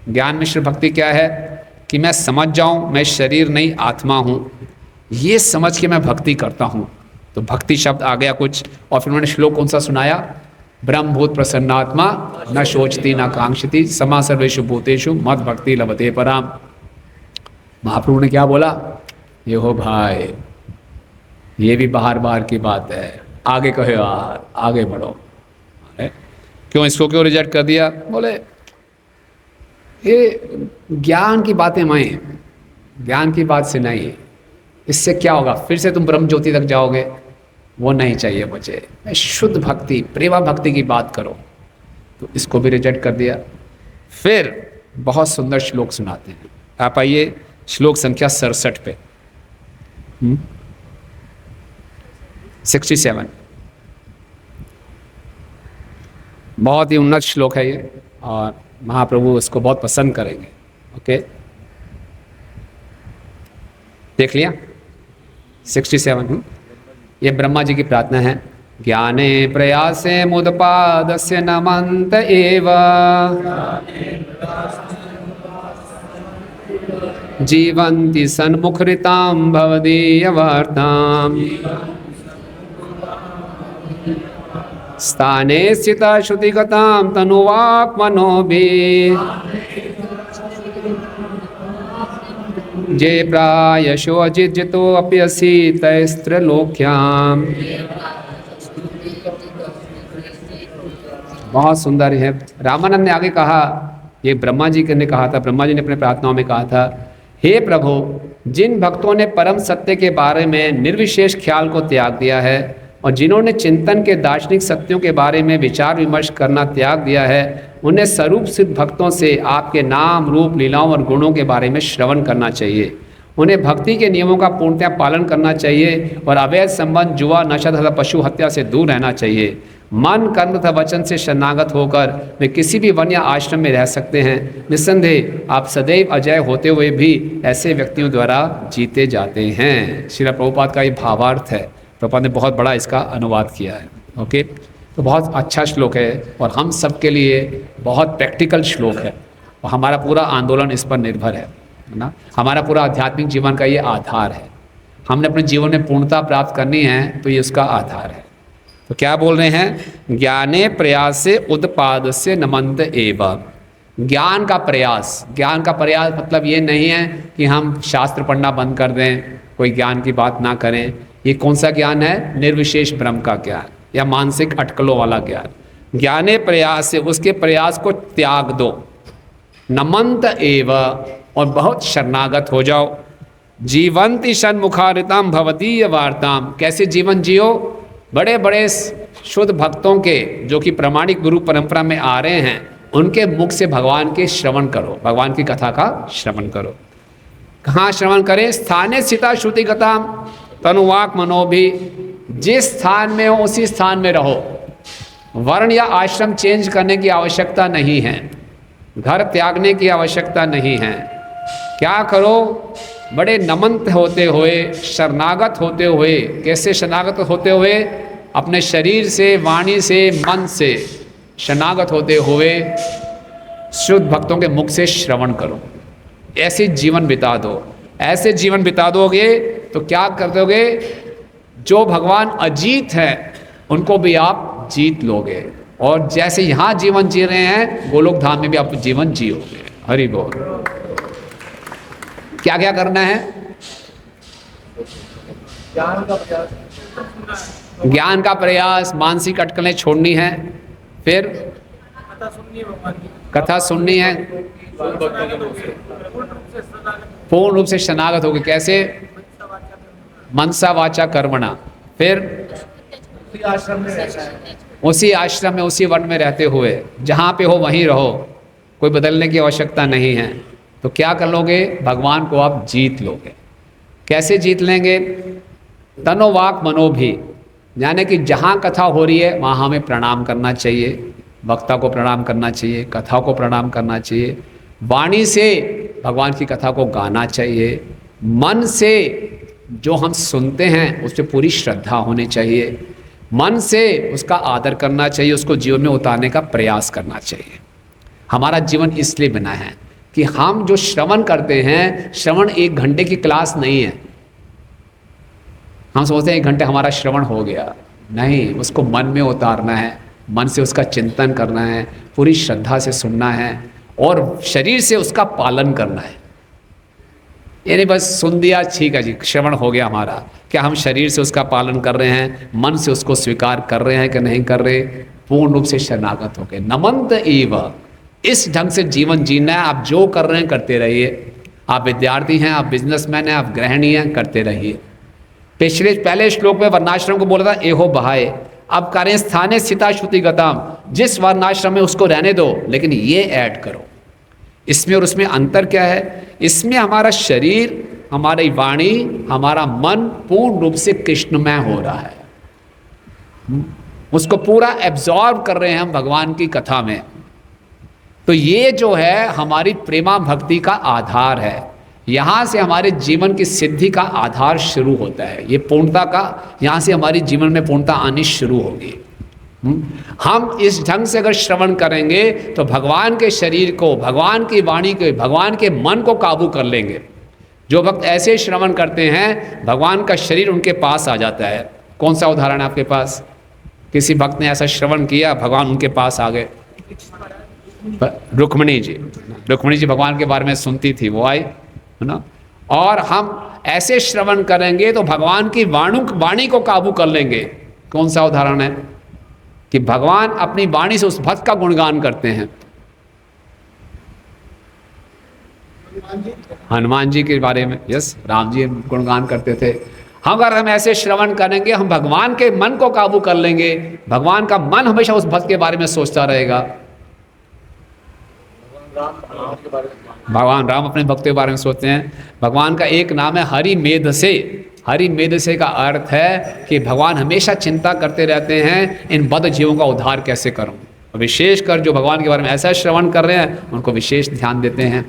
ज्ञान मिश्र भक्ति क्या है, कि मैं समझ जाऊं मैं शरीर नहीं आत्मा हूं, ये समझ के मैं भक्ति करता हूं। तो भक्ति शब्द आ गया कुछ, और फिर उन्होंने श्लोक कौन सा सुनाया, ब्रह्मभूत प्रसन्नात्मा न शोचती न कांक्षती समा सर्वेषु भूतेषु मद भक्ति लभते पराम। महाप्रभु ने क्या बोला, ये हो भाई, ये भी बाहर की बात है, आगे कहो यार, आगे बढ़ो। क्यों, इसको क्यों रिजेक्ट कर दिया, बोले ये ज्ञान की बातें मैं, ज्ञान की बात से नहीं, इससे क्या होगा, फिर से तुम ब्रह्म ज्योति तक जाओगे, वो नहीं चाहिए मुझे, मैं शुद्ध भक्ति प्रेमा भक्ति की बात करो। तो इसको भी रिजेक्ट कर दिया। फिर बहुत सुंदर श्लोक सुनाते हैं, आप आइए श्लोक संख्या 67 पे, 67, बहुत ही उन्नत श्लोक है ये, और महाप्रभु इसको बहुत पसंद करेंगे। ओके, देख लिया 67। ये ब्रह्मा जी की प्रार्थना है। ज्ञाने प्रयासे मुदपादस्य नमन्त एव जीवन्ति सन्मुखरितां भवदीयवार्ताम् स्थाने स्थिता श्रुतिगतां तनुवाक्मनोभिः जे प्रायशो अजिज्यतो अप्यसि तैस्त्रलोक्याम्। बहुत सुंदर है। रामानंद ने आगे कहा, ये ब्रह्मा जी ने कहा था, ब्रह्मा जी ने अपने प्रार्थनाओं में कहा था, हे प्रभु, जिन भक्तों ने परम सत्य के बारे में निर्विशेष ख्याल को त्याग दिया है और जिन्होंने चिंतन के दार्शनिक सत्यों के बारे में विचार विमर्श करना त्याग दिया है, उन्हें स्वरूप सिद्ध भक्तों से आपके नाम रूप लीलाओं और गुणों के बारे में श्रवण करना चाहिए। उन्हें भक्ति के नियमों का पूर्णतः पालन करना चाहिए और अवैध संबंध, जुआ, नशा तथा पशु हत्या से दूर रहना चाहिए। मन, कर्म तथा वचन से शरणागत होकर वे किसी भी वन या आश्रम में रह सकते हैं। निस्संदेह आप सदैव अजय होते हुए भी ऐसे व्यक्तियों द्वारा जीते जाते हैं। श्रील प्रभुपाद का ये भावार्थ है, प्रभुपाद ने बहुत बड़ा इसका अनुवाद किया है। ओके, तो बहुत अच्छा श्लोक है और हम सब के लिए बहुत प्रैक्टिकल श्लोक है और हमारा पूरा आंदोलन इस पर निर्भर है ना। हमारा पूरा आध्यात्मिक जीवन का ये आधार है। हमने अपने जीवन में पूर्णता प्राप्त करनी है तो ये उसका आधार है। तो क्या बोल रहे हैं? ज्ञाने प्रयास से उदपाद से नमंत एवं। ज्ञान का प्रयास, ज्ञान का प्रयास मतलब ये नहीं है कि हम शास्त्र पढ़ना बंद कर दें, कोई ज्ञान की बात ना करें। ये कौन सा ज्ञान है? निर्विशेष ब्रह्म का ज्ञान या मानसिक अटकलों वाला ज्ञान। ज्ञाने प्रयास से उसके प्रयास को त्याग दो। नमंत एव, और बहुत शरणागत हो जाओ। जीवंती सन्मुखारिताम भवदीय वार्ताम। कैसे जीवन जियो? बड़े बड़े शुद्ध भक्तों के, जो कि प्रामाणिक गुरु परंपरा में आ रहे हैं, उनके मुख से भगवान के श्रवण करो, भगवान की कथा का श्रवण करो। कहाँ श्रवण करें? स्थाने स्थिता श्रुतिगताम तनुवाक मनोभि। जिस स्थान में हो उसी स्थान में रहो। वर्ण या आश्रम चेंज करने की आवश्यकता नहीं है, घर त्यागने की आवश्यकता नहीं है। क्या करो? बड़े नमंत होते हुए, शरणागत होते हुए। कैसे शरणागत होते हुए? अपने शरीर से, वाणी से, मन से शरणागत होते हुए शुद्ध भक्तों के मुख से श्रवण करो। ऐसे जीवन बिता दो। ऐसे जीवन बिता दोगे तो क्या कर दोगे? जो भगवान अजीत है उनको भी आप जीत लोगे, और जैसे यहाँ जीवन जी रहे हैं गोलोक धाम में भी आप जीवन जियोगे। हरि बोल। क्या क्या करना है? ज्ञान का प्रयास, ज्ञान का प्रयास, मानसिक अटकलें छोड़नी है, फिर कथा सुननी है, भगवान की कथा सुननी है, पूर्ण रूप से शरणागत होगी। कैसे? मनसा वाचा कर्मणा। फिर आश्रम में रहना है, उसी आश्रम में, उसी वन में रहते हुए, जहाँ पे हो वहीं रहो, कोई बदलने की आवश्यकता नहीं है। तो क्या कर लोगे? भगवान को आप जीत लोगे। कैसे जीत लेंगे? तनोवाक मनोभी, यानी कि जहाँ कथा हो रही है वहाँ हमें प्रणाम करना चाहिए, वक्ता को प्रणाम करना चाहिए, कथा को प्रणाम करना चाहिए। वाणी से भगवान की कथा को गाना चाहिए। मन से जो हम सुनते हैं उस पर पूरी श्रद्धा होनी चाहिए। मन से उसका आदर करना चाहिए, उसको जीवन में उतारने का प्रयास करना चाहिए। हमारा जीवन इसलिए बना है कि हम जो श्रवण करते हैं, श्रवण 1 घंटे की क्लास नहीं है। हम सोचते हैं 1 घंटे हमारा श्रवण हो गया, नहीं, उसको मन में उतारना है, मन से उसका चिंतन करना है, पूरी श्रद्धा से सुनना है और शरीर से उसका पालन करना है। ये नहीं बस सुन दिया, ठीक है जी, श्रवण हो गया हमारा। क्या हम शरीर से उसका पालन कर रहे हैं, मन से उसको स्वीकार कर रहे हैं कि नहीं कर रहे? पूर्ण रूप से शरणागत हो गए। नमंत एव, इस ढंग से जीवन जीना है। आप जो कर रहे हैं करते रहिए। आप विद्यार्थी हैं, आप बिजनेसमैन हैं, आप गृहिणी हैं, करते रहिए। पहले श्लोक में वर्णाश्रम को बोला था एहो बहाए, अब करें स्थाने स्थिता श्रुतिगताम। जिस वर्णाश्रम में उसको रहने दो, लेकिन ये ऐड करो। इसमें और उसमें अंतर क्या है? इसमें हमारा शरीर, हमारी वाणी, हमारा मन पूर्ण रूप से कृष्णमय हो रहा है। उसको पूरा एब्जॉर्ब कर रहे हैं हम भगवान की कथा में। तो ये जो है हमारी प्रेमा भक्ति का आधार है। यहाँ से हमारे जीवन की सिद्धि का आधार शुरू होता है। ये पूर्णता का, यहाँ से हमारी जीवन में पूर्णता आनी शुरू होगी। हम इस ढंग से अगर श्रवण करेंगे तो भगवान के शरीर को, भगवान की वाणी को, भगवान के मन को काबू कर लेंगे। जो भक्त ऐसे श्रवण करते हैं, भगवान का शरीर उनके पास आ जाता है। कौन सा उदाहरण है आपके पास? किसी भक्त ने ऐसा श्रवण किया, भगवान उनके पास आ गए। रुक्मिणी जी भगवान के बारे में सुनती थी, वो आई, है ना। और हम ऐसे श्रवण करेंगे तो भगवान की वाणी को काबू कर लेंगे। कौन सा उदाहरण है? कि भगवान अपनी वाणी से उस भक्त का गुणगान करते हैं। हनुमान जी के बारे में, यस, राम जी गुणगान करते थे। अगर हम ऐसे श्रवण करेंगे, हम भगवान के मन को काबू कर लेंगे। भगवान का मन हमेशा उस भक्त के बारे में सोचता रहेगा। भगवान राम अपने भक्तों के बारे में सोचते हैं। भगवान का एक नाम है हरि मेध से। हरि मेध से का अर्थ है कि भगवान हमेशा चिंता करते रहते हैं इन बद्ध जीवों का उद्धार कैसे करूं। विशेषकर जो भगवान के बारे में ऐसा श्रवण कर रहे हैं उनको विशेष ध्यान देते हैं।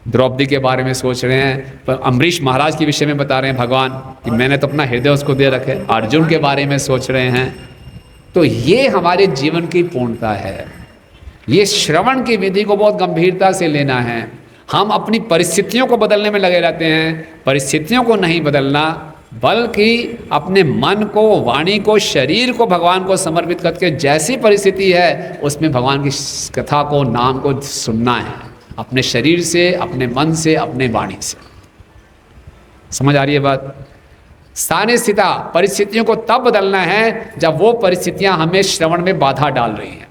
द्रौपदी के बारे में सोच रहे हैं, पर अम्बरीश महाराज के विषय में बता रहे हैं भगवान कि मैंने तो अपना हृदय उसको दे रखे। अर्जुन के बारे में सोच रहे हैं। तो ये हमारे जीवन की पूर्णता है। ये श्रवण की विधि को बहुत गंभीरता से लेना है। हम अपनी परिस्थितियों को बदलने में लगे रहते हैं। परिस्थितियों को नहीं बदलना, बल्कि अपने मन को, वाणी को, शरीर को भगवान को समर्पित करके जैसी परिस्थिति है उसमें भगवान की कथा को, नाम को सुनना है, अपने शरीर से, अपने मन से, अपने वाणी से। समझ आ रही है बात? स्थानीय स्थिता परिस्थितियों को तब बदलना है जब वो परिस्थितियां हमें श्रवण में बाधा डाल रही हैं।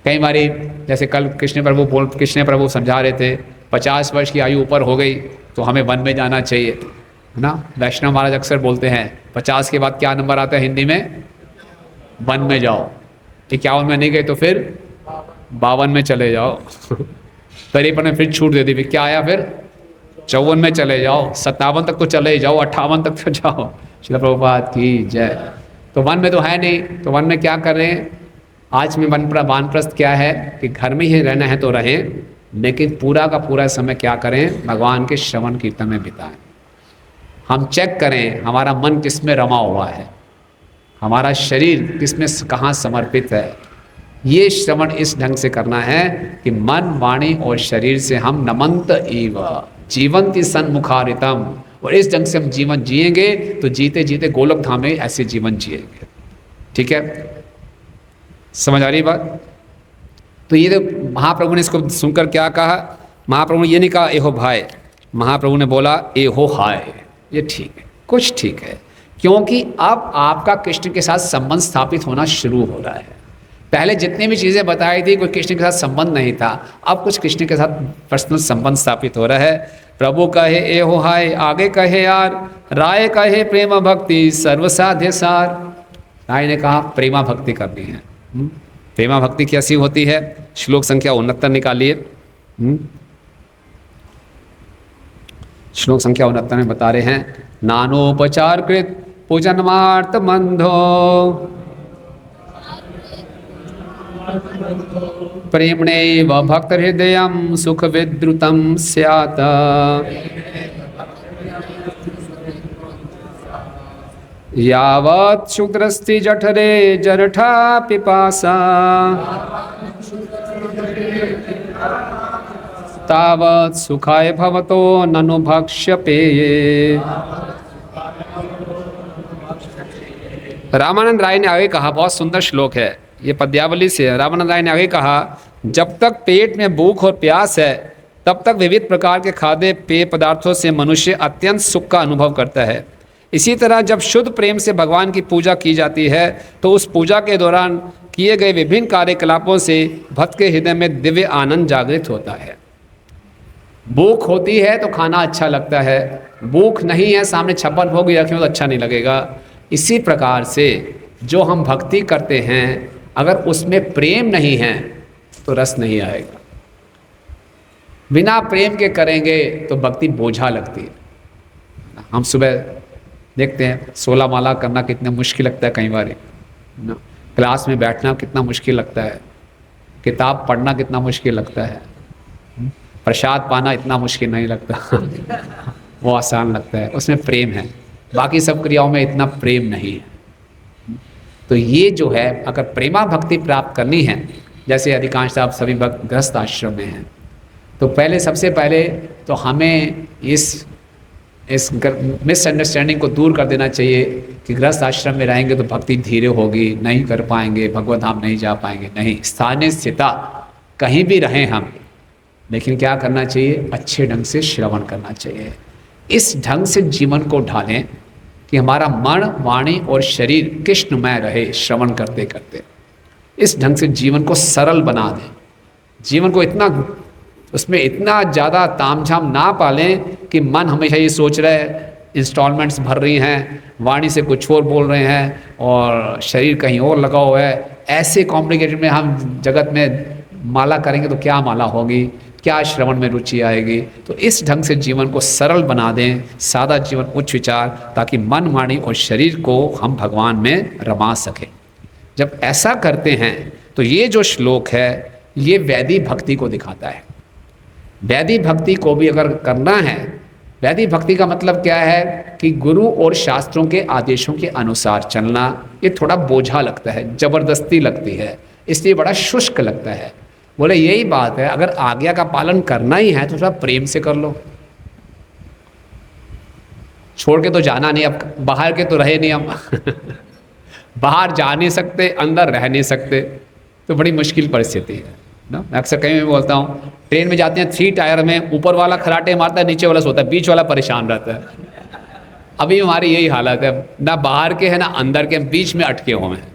कई बारी जैसे कल कृष्ण प्रभु समझा रहे थे 50 वर्ष की आयु ऊपर हो गई तो हमें वन में जाना चाहिए, है ना। वैष्णव महाराज अक्सर बोलते हैं 50 के बाद क्या नंबर आता है हिंदी में? वन में जाओ। 51 में नहीं गए तो फिर 52 में चले जाओ। तरीपन में फिर छूट दे दी, क्या आया फिर? 54 में चले जाओ, 57 तक तो चले जाओ, 58 तक तो जाओ। श्रील प्रभुपाद की जय। तो वन में तो है नहीं, तो वन में क्या कर रहे हैं? आज में वानप्रस्थ क्या है कि घर में ही रहना है तो रहें, लेकिन पूरा का पूरा समय क्या करें? भगवान के श्रवण कीर्तन में बिताएं। हम चेक करें हमारा मन किस में रमा हुआ है, हमारा शरीर किस में कहाँ समर्पित है। ये श्रवण इस ढंग से करना है कि मन, वाणी और शरीर से हम नमंत इव जीवंति सन्मुखारितम, और इस ढंग से हम जीवन जिएंगे तो जीते जीते गोलोक धाम में ऐसे जीवन जिएंगे। ठीक है, समझ आ रही बात? तो ये तो महाप्रभु ने इसको सुनकर क्या कहा? महाप्रभु ने ये नहीं कहा एहो भाई, महाप्रभु ने बोला एहो हाय। ये ठीक है, कुछ ठीक है, क्योंकि अब आपका कृष्ण के साथ संबंध स्थापित होना शुरू हो रहा है। पहले जितनी भी चीज़ें बताई थी कोई कृष्ण के साथ संबंध नहीं था, अब कुछ कृष्ण के साथ पर्सनल संबंध स्थापित हो रहा है। प्रभु कहे ए हो हाय, आगे कहे यार, राय कहे प्रेम भक्ति सर्वसाध्य सार। राय ने कहा प्रेमा भक्ति करनी है। प्रेमा भक्ति कैसी होती है? श्लोक संख्या 69 निकालिए। श्लोक संख्या 69 में बता रहे हैं, नानोपचार कृत पूजनमार्थ मंधो प्रेमणैव भक्त हृदयं सुख विद्रुतं स्यात्। यावत् शुद्रस्ति जठरे जरठा पिपासा तावत् सुखाय भवतो ननु भक्ष्य पेये। रामानंद राय ने आगे कहा, बहुत सुंदर श्लोक है, ये पद्यावली से है। रामानंद राय ने आगे कहा, जब तक पेट में भूख और प्यास है तब तक विविध प्रकार के खाद्य पेय पदार्थों से मनुष्य अत्यंत सुख का अनुभव करता है। इसी तरह जब शुद्ध प्रेम से भगवान की पूजा की जाती है तो उस पूजा के दौरान किए गए विभिन्न कार्यकलापों से भक्त के हृदय में दिव्य आनंद जागृत होता है। भूख होती है तो खाना अच्छा लगता है, भूख नहीं है, सामने छप्पन भोग रखे हो तो अच्छा नहीं लगेगा। इसी प्रकार से जो हम भक्ति करते हैं अगर उसमें प्रेम नहीं है तो रस नहीं आएगा। बिना प्रेम के करेंगे तो भक्ति बोझा लगती है। हम सुबह देखते हैं 16 माला करना कितना मुश्किल लगता है, कई बार ना क्लास में बैठना कितना मुश्किल लगता है, किताब पढ़ना कितना मुश्किल लगता है, प्रसाद पाना इतना मुश्किल नहीं लगता वो आसान लगता है, उसमें प्रेम है। बाकी सब क्रियाओं में इतना प्रेम नहीं है। तो ये जो है अगर प्रेमा भक्ति प्राप्त करनी है, जैसे अधिकांश आप सभी भक्त गृहस्थ आश्रम में हैं, तो पहले सबसे पहले तो हमें इस मिसअंडरस्टैंडिंग को दूर कर देना चाहिए कि गृहस्थ आश्रम में रहेंगे तो भक्ति धीरे होगी, नहीं कर पाएंगे, भगवत धाम नहीं जा पाएंगे। नहीं, स्थानीय स्थिता कहीं भी रहें हम, लेकिन क्या करना चाहिए? अच्छे ढंग से श्रवण करना चाहिए। इस ढंग से जीवन को ढालें कि हमारा मन, वाणी और शरीर कृष्णमय रहे श्रवण करते करते। इस ढंग से जीवन को सरल बना दें, जीवन को इतना उसमें इतना ज़्यादा तामझाम ना पालें कि मन हमेशा ये सोच रहा है इंस्टॉलमेंट्स भर रही हैं, वाणी से कुछ और बोल रहे हैं और शरीर कहीं और लगा हुआ है। ऐसे कॉम्प्लिकेटेड में हम जगत में माला करेंगे तो क्या माला होगी? क्या श्रवण में रुचि आएगी। तो इस ढंग से जीवन को सरल बना दें, सादा जीवन, उच्च विचार, ताकि मन, वाणी और शरीर को हम भगवान में रमा सकें। जब ऐसा करते हैं तो ये जो श्लोक है ये वैदिक भक्ति को दिखाता है। वैदिक भक्ति को भी अगर करना है, वैदिक भक्ति का मतलब क्या है कि गुरु और शास्त्रों के आदेशों के अनुसार चलना, ये थोड़ा बोझा लगता है, जबरदस्ती लगती है, इसलिए बड़ा शुष्क लगता है। बोले यही बात है, अगर आज्ञा का पालन करना ही है तो थोड़ा प्रेम से कर लो। छोड़ के तो जाना नहीं, अब बाहर के तो रहे नहीं हम बाहर जा नहीं सकते, अंदर रह नहीं सकते, तो बड़ी मुश्किल परिस्थिति है ना। मैं अक्सर कहीं भी बोलता हूँ, ट्रेन में जाते हैं 3 टायर में, ऊपर वाला खराटे मारता है, नीचे वाला सोता है, बीच वाला परेशान रहता है। अभी हमारी यही हालत है, ना बाहर के है ना अंदर के, बीच में अटके हुए हैं,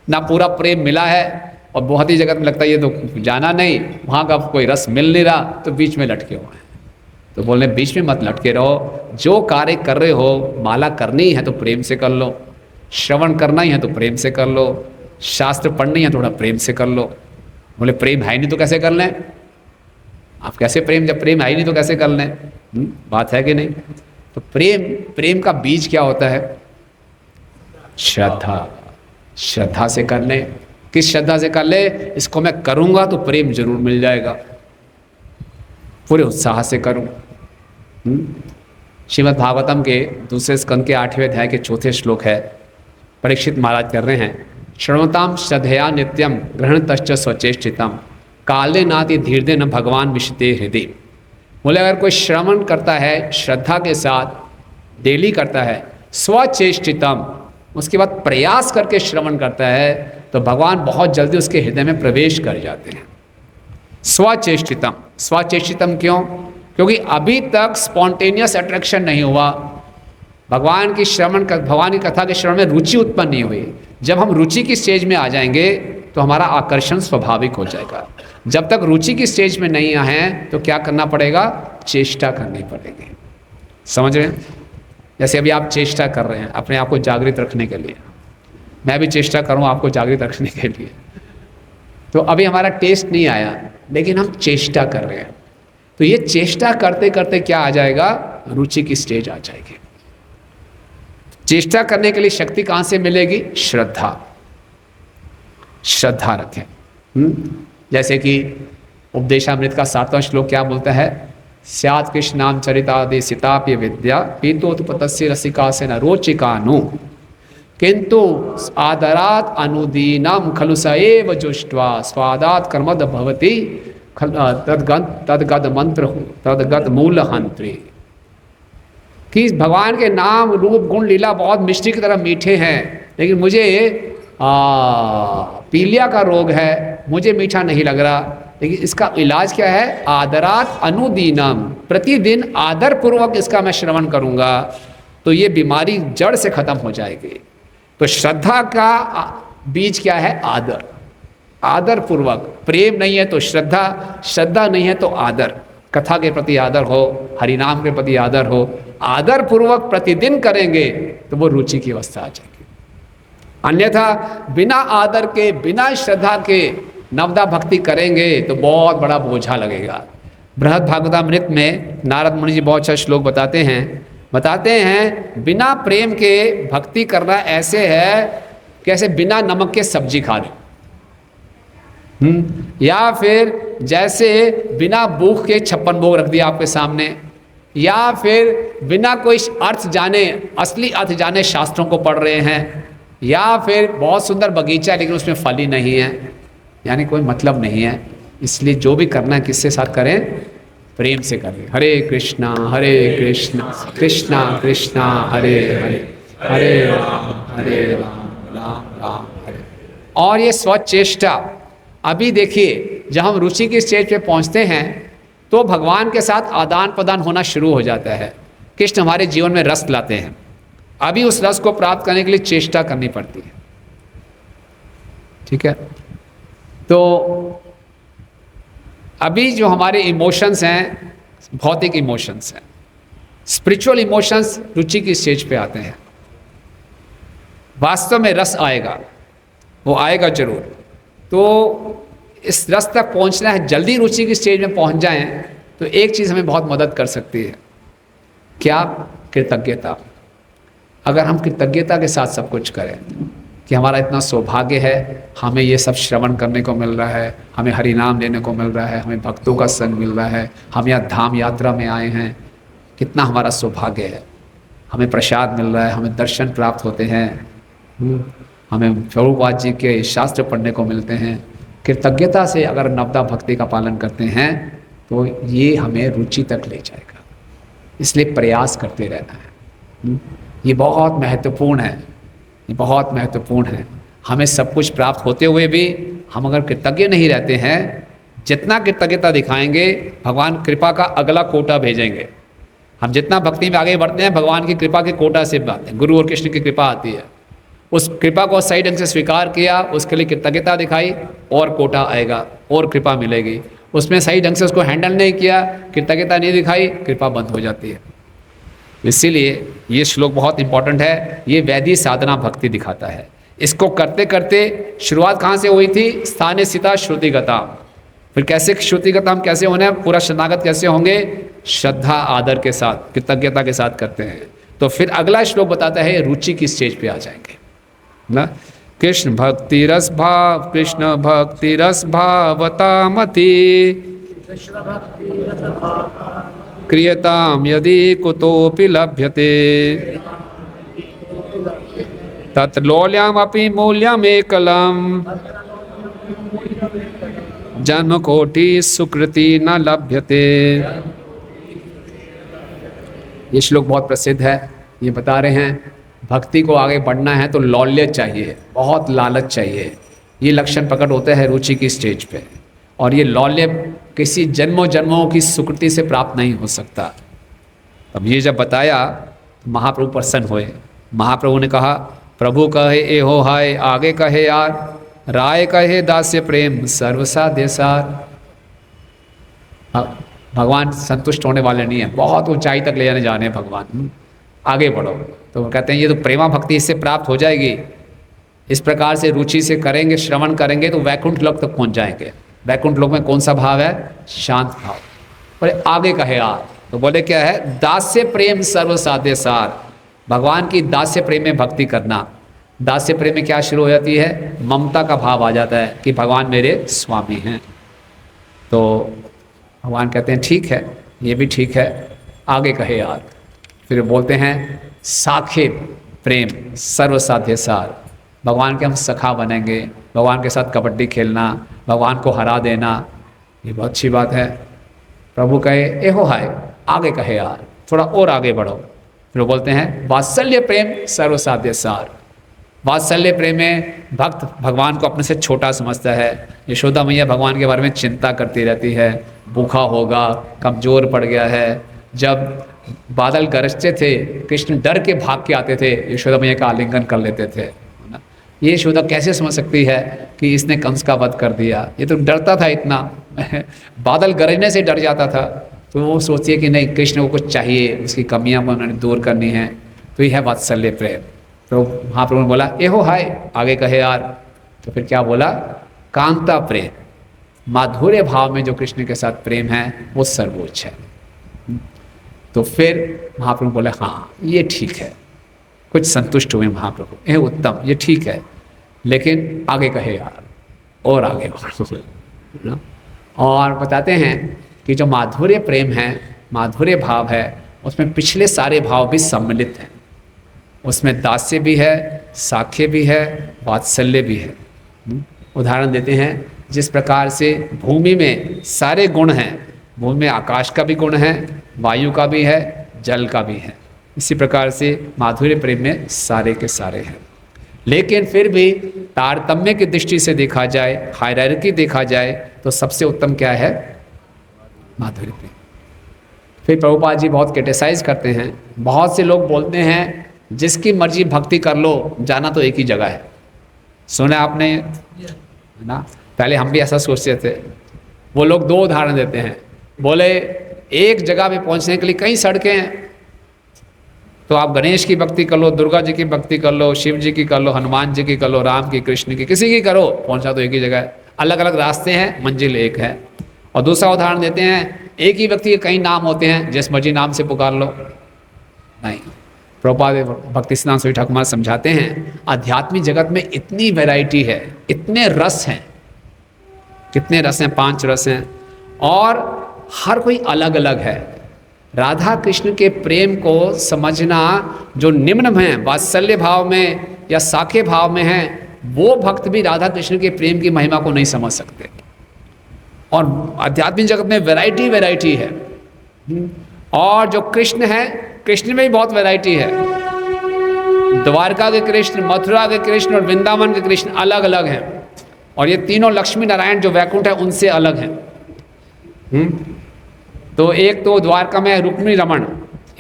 ना पूरा प्रेम मिला है, और बहुत ही जगत में लगता है ये तो जाना नहीं, वहाँ का कोई रस मिल नहीं रहा, तो बीच में लटके हुए हैं। तो बोलने बीच में मत लटके रहो, जो कार्य कर रहे हो, माला करनी है तो प्रेम से कर लो, श्रवण करना ही है तो प्रेम से कर लो, शास्त्र पढ़नी है थोड़ा प्रेम से कर लो। बोले प्रेम है नहीं तो कैसे कर लें? आप कैसे प्रेम, जब प्रेम है ही नहीं तो कैसे कर लें? बात है कि नहीं? तो प्रेम का बीज क्या होता है? श्रद्धा। श्रद्धा से कर लें। किस श्रद्धा से कर ले? इसको मैं करूंगा तो प्रेम जरूर मिल जाएगा, पूरे उत्साह से करूं। श्रीमद् भागवतम के दूसरे स्कंद के 8वें अध्याय के 4थे श्लोक है। परीक्षित महाराज कर रहे हैं, श्रवणताम श्रद्धया नित्यम ग्रहणतश्च स्वचेष्टितम काले नाति धीर्दे न भगवान विशते हृदय। बोले अगर कोई श्रवण करता है श्रद्धा के साथ, डेली करता है, स्वचेष्टितम, उसके बाद प्रयास करके श्रवण करता है, तो भगवान बहुत जल्दी उसके हृदय में प्रवेश कर जाते हैं। स्वचेष्टितम। स्वचेष्टितम क्यों? क्योंकि अभी तक स्पॉन्टेनियस अट्रैक्शन नहीं हुआ, भगवान की कथा के श्रवण में रुचि उत्पन्न नहीं हुई। जब हम रुचि की स्टेज में आ जाएंगे तो हमारा आकर्षण स्वाभाविक हो जाएगा। जब तक रुचि की स्टेज में नहीं आए हैं तो क्या करना पड़ेगा? चेष्टा करनी पड़ेगी। समझ रहे हैं? जैसे अभी आप चेष्टा कर रहे हैं अपने आप को जागृत रखने के लिए, मैं भी चेष्टा करूँ आपको जागृत रखने के लिए। तो अभी हमारा टेस्ट नहीं आया, लेकिन हम चेष्टा कर रहे हैं। तो ये चेष्टा करते करते क्या आ जाएगा? रुचि की स्टेज आ जाएगी। चेष्टा करने के लिए शक्ति कहाँ से मिलेगी? श्रद्धा। श्रद्धा रखें। जैसे कि उपदेशामृत का 7वां श्लोक क्या बोलता है? स्यात् कृष्णाम चरितादि सिताप्य विद्या पीतोत्पतस्य रसिकासेन रोचिकानु किंतु आदरात अनुदीनम खलु स एव जुष्ट्वा स्वादात कर्मद भवति तद्गद मंत्र तद्गद मूल हंत्री। कि भगवान के नाम रूप गुण लीला बहुत मिष्टी की तरह मीठे हैं, लेकिन मुझे पीलिया का रोग है, मुझे मीठा नहीं लग रहा। लेकिन इसका इलाज क्या है? आदरात अनुदीनम, प्रतिदिन आदर पूर्वक इसका मैं श्रवण करूंगा तो ये बीमारी जड़ से खत्म हो जाएगी। तो श्रद्धा का बीज क्या है? आदर। आदर पूर्वक। प्रेम नहीं है तो श्रद्धा, श्रद्धा नहीं है तो आदर। कथा के प्रति आदर हो, हरिनाम के प्रति आदर हो, आदर पूर्वक प्रतिदिन करेंगे तो वो रुचि की अवस्था आ जाएगी। अन्यथा बिना आदर के, बिना श्रद्धा के नवदा भक्ति करेंगे तो बहुत बड़ा बोझा लगेगा। बृहद भागवतामृत में नारद मुनि जी बहुत अच्छा श्लोक बताते हैं बिना प्रेम के भक्ति करना ऐसे है कैसे बिना नमक के सब्जी खा रहे, या फिर जैसे बिना भूख के 56 भोग रख दिया आपके सामने, या फिर बिना कोई अर्थ जाने, असली अर्थ जाने शास्त्रों को पढ़ रहे हैं, या फिर बहुत सुंदर बगीचा है लेकिन उसमें फल ही नहीं है, यानी कोई मतलब नहीं है। इसलिए जो भी करना है किसके साथ करें? प्रेम से करें। हरे कृष्णा कृष्णा कृष्णा हरे हरे, हरे राम राम राम हरे। और ये स्वचेष्टा, अभी देखिए जब हम रुचि की स्टेज पे पहुंचते हैं तो भगवान के साथ आदान प्रदान होना शुरू हो जाता है। कृष्ण हमारे जीवन में रस लाते हैं, अभी उस रस को प्राप्त करने के लिए चेष्टा करनी पड़ती है। ठीक है, तो अभी जो हमारे इमोशंस हैं, भौतिक इमोशंस हैं, स्पिरिचुअल इमोशंस रुचि की स्टेज पे आते हैं। वास्तव में रस आएगा, वो आएगा जरूर। तो इस रस तक पहुंचना है, जल्दी रुचि की स्टेज में पहुंच जाएं, तो एक चीज़ हमें बहुत मदद कर सकती है। क्या? कृतज्ञता। अगर हम कृतज्ञता के साथ सब कुछ करें कि हमारा इतना सौभाग्य है, हमें ये सब श्रवण करने को मिल रहा है, हमें हरि नाम लेने को मिल रहा है, हमें भक्तों का संग मिल रहा है, हम यहाँ धाम यात्रा में आए हैं, कितना हमारा सौभाग्य है। हमें प्रसाद मिल रहा है, हमें दर्शन प्राप्त होते हैं, हमें प्रभुपाद जी के शास्त्र पढ़ने को मिलते हैं। कृतज्ञता से अगर नवदा भक्ति का पालन करते हैं तो ये हमें रुचि तक ले जाएगा। इसलिए प्रयास करते रहना है। ये बहुत महत्वपूर्ण है, ये बहुत महत्वपूर्ण है। हमें सब कुछ प्राप्त होते हुए भी हम अगर कृतज्ञ नहीं रहते हैं, जितना कृतज्ञता दिखाएंगे भगवान कृपा का अगला कोटा भेजेंगे। हम जितना भक्ति में आगे बढ़ते हैं, भगवान की कृपा के कोटा से बात है, गुरु और कृष्ण की कृपा आती है। उस कृपा को सही ढंग से स्वीकार किया, उसके लिए कृतज्ञता दिखाई, और कोटा आएगा और कृपा मिलेगी। उसमें सही ढंग से उसको हैंडल नहीं किया, कृतज्ञता नहीं दिखाई, कृपा बंद हो जाती है। इसीलिए ये श्लोक बहुत इंपॉर्टेंट है। ये वैदिक साधना भक्ति दिखाता है। इसको करते करते शुरुआत कहाँ से हुई थी? स्थाने स्थिता श्रुतिगता। फिर कैसे श्रुतिगता कैसे होने, पूरा शरणागत कैसे होंगे? श्रद्धा आदर के साथ, कृतज्ञता के साथ करते हैं। तो फिर अगला श्लोक बताता है रुचि की स्टेज पे आ जाएंगे ना। कृष्ण भक्ति रस भाव, कृष्ण भक्ति रस भावतामति क्रियताम यदि कुतोपि लभ्यते तत्लौल्यामपि मूल्यमेकलम जन्म कोटि सुकृति न लभ्यते। ये श्लोक बहुत प्रसिद्ध है। ये बता रहे हैं भक्ति को आगे बढ़ना है तो लौल्य चाहिए, बहुत लालच चाहिए। ये लक्षण प्रकट होते हैं रुचि की स्टेज पे, और ये लौल्य किसी जन्मों जन्मों की सुकृति से प्राप्त नहीं हो सकता। अब ये जब बताया तो महाप्रभु प्रसन्न हुए। महाप्रभु ने कहा, प्रभु कहे ए हो हाय, आगे कहे यार, राय कहे दास्य प्रेम सर्वसा देसार। भगवान संतुष्ट होने वाले नहीं है, बहुत ऊंचाई तक ले जाने भगवान, आगे बढ़ो। तो वो कहते हैं ये तो प्रेमा भक्ति इससे प्राप्त हो जाएगी। इस प्रकार से रुचि से करेंगे, श्रवण करेंगे तो वैकुंठ लोक तक पहुंच जाएंगे। वैकुंठ लोक में कौन सा भाव है? शांत भाव। और आगे कहे यार, तो बोले क्या है? दास्य प्रेम सर्व साध्य सार। भगवान की दास्य प्रेम में भक्ति करना। दास्य प्रेम में क्या शुरू हो जाती है? ममता का भाव आ जाता है कि भगवान मेरे स्वामी हैं। तो भगवान कहते हैं ठीक है, ये भी ठीक है, आगे कहे यार। फिर बोलते हैं साखे प्रेम सर्व साध्य सार। भगवान के हम सखा बनेंगे, भगवान के साथ कबड्डी खेलना, भगवान को हरा देना, ये बहुत अच्छी बात है। प्रभु कहे ए हो हाय, आगे कहे यार, थोड़ा और आगे बढ़ो। फिर वो बोलते हैं वात्सल्य प्रेम सर्व साध्य सार। वात्सल्य प्रेम में भक्त भगवान को अपने से छोटा समझता है। यशोदा मैया भगवान के बारे में चिंता करती रहती है, भूखा होगा, कमज़ोर पड़ गया है। जब बादल गरजते थे, कृष्ण डर के भाग के आते थे, यशोदा मैया का आलिंगन कर लेते थे। ये यशोदा कैसे समझ सकती है कि इसने कंस का वध कर दिया? ये तो डरता था इतना बादल गरजने से डर जाता था। तो वो सोचती है कि नहीं, कृष्ण को कुछ चाहिए, उसकी कमियां उन्होंने दूर करनी है। तो यह है वात्सल्य प्रेम। तो महाप्रभु ने बोला ए हो हाय, आगे कहे यार। तो फिर क्या बोला? कांता प्रेम, माधुर्य भाव में जो कृष्ण के साथ प्रेम है वो सर्वोच्च है। तो फिर महाप्रभु बोले हाँ ये ठीक है, कुछ संतुष्ट हुए महाप्रभु, यह उत्तम, ये ठीक है, लेकिन आगे कहे यार, और आगे बढ़ो। और बताते हैं कि जो माधुर्य प्रेम है, माधुर्य भाव है, उसमें पिछले सारे भाव भी सम्मिलित हैं। उसमें दास्य भी है, साख्य भी है, वात्सल्य भी है। उदाहरण देते हैं, जिस प्रकार से भूमि में सारे गुण हैं, भूमि में आकाश का भी गुण है, वायु का भी है, जल का भी है, इसी प्रकार से माधुर्य प्रेम में सारे के सारे हैं। लेकिन फिर भी तारतम्य की दृष्टि से देखा जाए, हायरार्की देखा जाए, तो सबसे उत्तम क्या है? माधुर्य प्रेम। फिर प्रभुपाद जी बहुत क्रिटिसाइज करते हैं। बहुत से लोग बोलते हैं जिसकी मर्जी भक्ति कर लो, जाना तो एक ही जगह है। सुना आपने है ना? पहले हम भी ऐसा सोचते थे। वो लोग दो उदाहरण देते हैं, बोले एक जगह पे पहुंचने के लिए कई सड़कें हैं, तो आप गणेश की भक्ति कर लो, दुर्गा जी की भक्ति कर लो, शिव जी की कर लो, हनुमान जी की कर लो, राम की, कृष्ण की, किसी की करो, पहुंचा तो एक ही जगह है। अलग अलग रास्ते हैं, मंजिल एक है। और दूसरा उदाहरण देते हैं, एक ही व्यक्ति के कई नाम होते हैं, जिस मर्जी नाम से पुकार लो, नहीं। प्रभुपाद भक्ति सिद्धांत स्वामी ठाकुर महाराज समझाते हैं, आध्यात्मिक जगत में इतनी वैरायटी है, इतने रस हैं, कितने रस हैं, 5 रस हैं, और हर कोई अलग अलग है। राधा कृष्ण के प्रेम को समझना जो निम्न है, वात्सल्य भाव में या साखे भाव में है, वो भक्त भी राधा कृष्ण के प्रेम की महिमा को नहीं समझ सकते। और आध्यात्मिक जगत में वैरायटी है। और जो कृष्ण है, कृष्ण में भी बहुत वैरायटी है। द्वारका के कृष्ण, मथुरा के कृष्ण और वृंदावन के कृष्ण अलग अलग हैं। और ये तीनों लक्ष्मी नारायण जो वैकुंठ है उनसे अलग हैं। तो एक तो द्वारका में है रुक्मिणी रमण,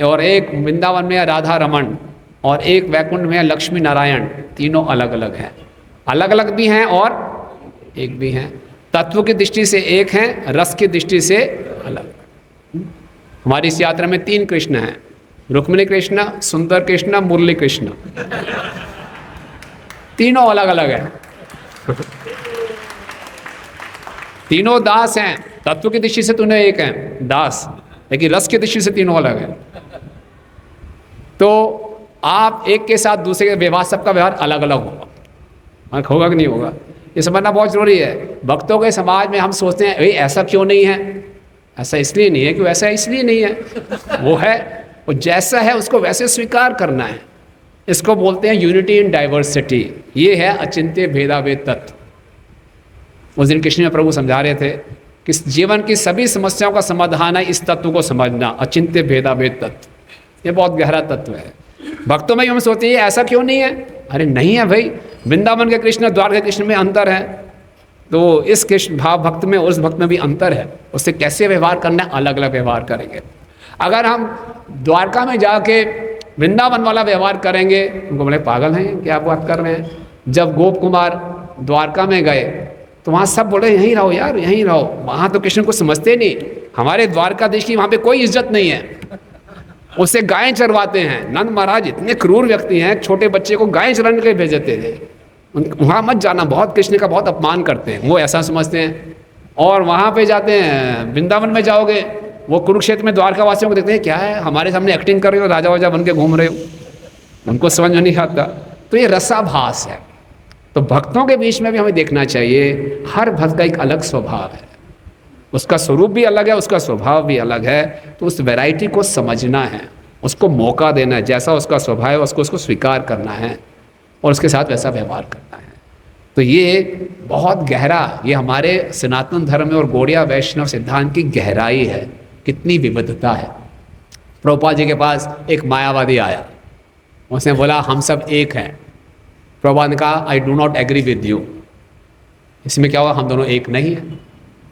और एक वृंदावन में है राधा रमण, और एक वैकुंठ में है लक्ष्मी नारायण। तीनों अलग अलग हैं, अलग अलग भी हैं और एक भी हैं। तत्व की दृष्टि से एक हैं, रस की दृष्टि से अलग। हमारी इस यात्रा में 3 कृष्ण हैं, रुक्मिणी कृष्ण, सुंदर कृष्ण, मुरली कृष्ण। तीनों अलग अलग हैं। तीनों दास हैं। तत्व की दृष्टि से तूने एक हैं दास, लेकिन रस की दृष्टि से तीनों अलग हैं। तो आप एक के साथ दूसरे के व्यवहार, सबका व्यवहार अलग अलग होगा, होगा कि नहीं होगा, ये समझना बहुत जरूरी है। भक्तों के समाज में हम सोचते हैं ऐसा क्यों नहीं है, ऐसा इसलिए नहीं है कि वैसा इसलिए नहीं है, वो है, वो जैसा है उसको वैसे स्वीकार करना है। इसको बोलते हैं यूनिटी इन डाइवर्सिटी। ये है अचिंत्य भेदाभेद तत्व। उस दिन कृष्ण में प्रभु समझा रहे थे कि जीवन की सभी समस्याओं का समाधान है इस तत्व को समझना, अचिंत्य भेदाभेद तत्व। ये बहुत गहरा तत्व है। भक्तों में हम सोचते हैं ऐसा क्यों नहीं है, अरे नहीं है भाई, वृंदावन के कृष्ण द्वारका के कृष्ण में अंतर है, तो इस कृष्ण भाव भक्त में उस भक्त में भी अंतर है। उससे कैसे व्यवहार करना है, अलग अलग व्यवहार करेंगे। अगर हम द्वारका में जाके वृंदावन वाला व्यवहार करेंगे, उनको बोले पागल हैं क्या बात कर रहे हैं। जब गोप कुमार द्वारका में गए तो वहाँ सब बोले यहीं रहो यार, यहीं रहो, वहाँ तो कृष्ण को समझते नहीं, हमारे द्वारकाधीश की वहाँ पे कोई इज्जत नहीं है, उससे गायें चरवाते हैं। नंद महाराज इतने क्रूर व्यक्ति हैं, छोटे बच्चे को गायें चराने के लिए भेज देते थे, वहाँ मत जाना, बहुत कृष्ण का बहुत अपमान करते हैं, वो ऐसा समझते हैं। और वहाँ पे जाते हैं, वृंदावन में जाओगे, वो कुरुक्षेत्र में द्वारका वासियों को देखते हैं क्या है, हमारे सामने एक्टिंग कर रहे हो, राजा वाजा बन के घूम रहे हो, उनको समझ में नहीं आता। तो ये रसाभास है। तो भक्तों के बीच में भी हमें देखना चाहिए, हर भक्त का एक अलग स्वभाव है, उसका स्वरूप भी अलग है, उसका स्वभाव भी अलग है। तो उस वैरायटी को समझना है, उसको मौका देना है, जैसा उसका स्वभाव है उसको स्वीकार करना है और उसके साथ वैसा व्यवहार करना है। तो ये बहुत गहरा, ये हमारे सनातन धर्म में और गौड़िया वैष्णव सिद्धांत की गहराई है, कितनी विविधता है। प्रभुपाद जी के पास एक मायावादी आया, उसने बोला हम सब एक हैं। प्रभुपाद ने कहा I do not agree with you. इसमें क्या हुआ, हम दोनों एक नहीं हैं,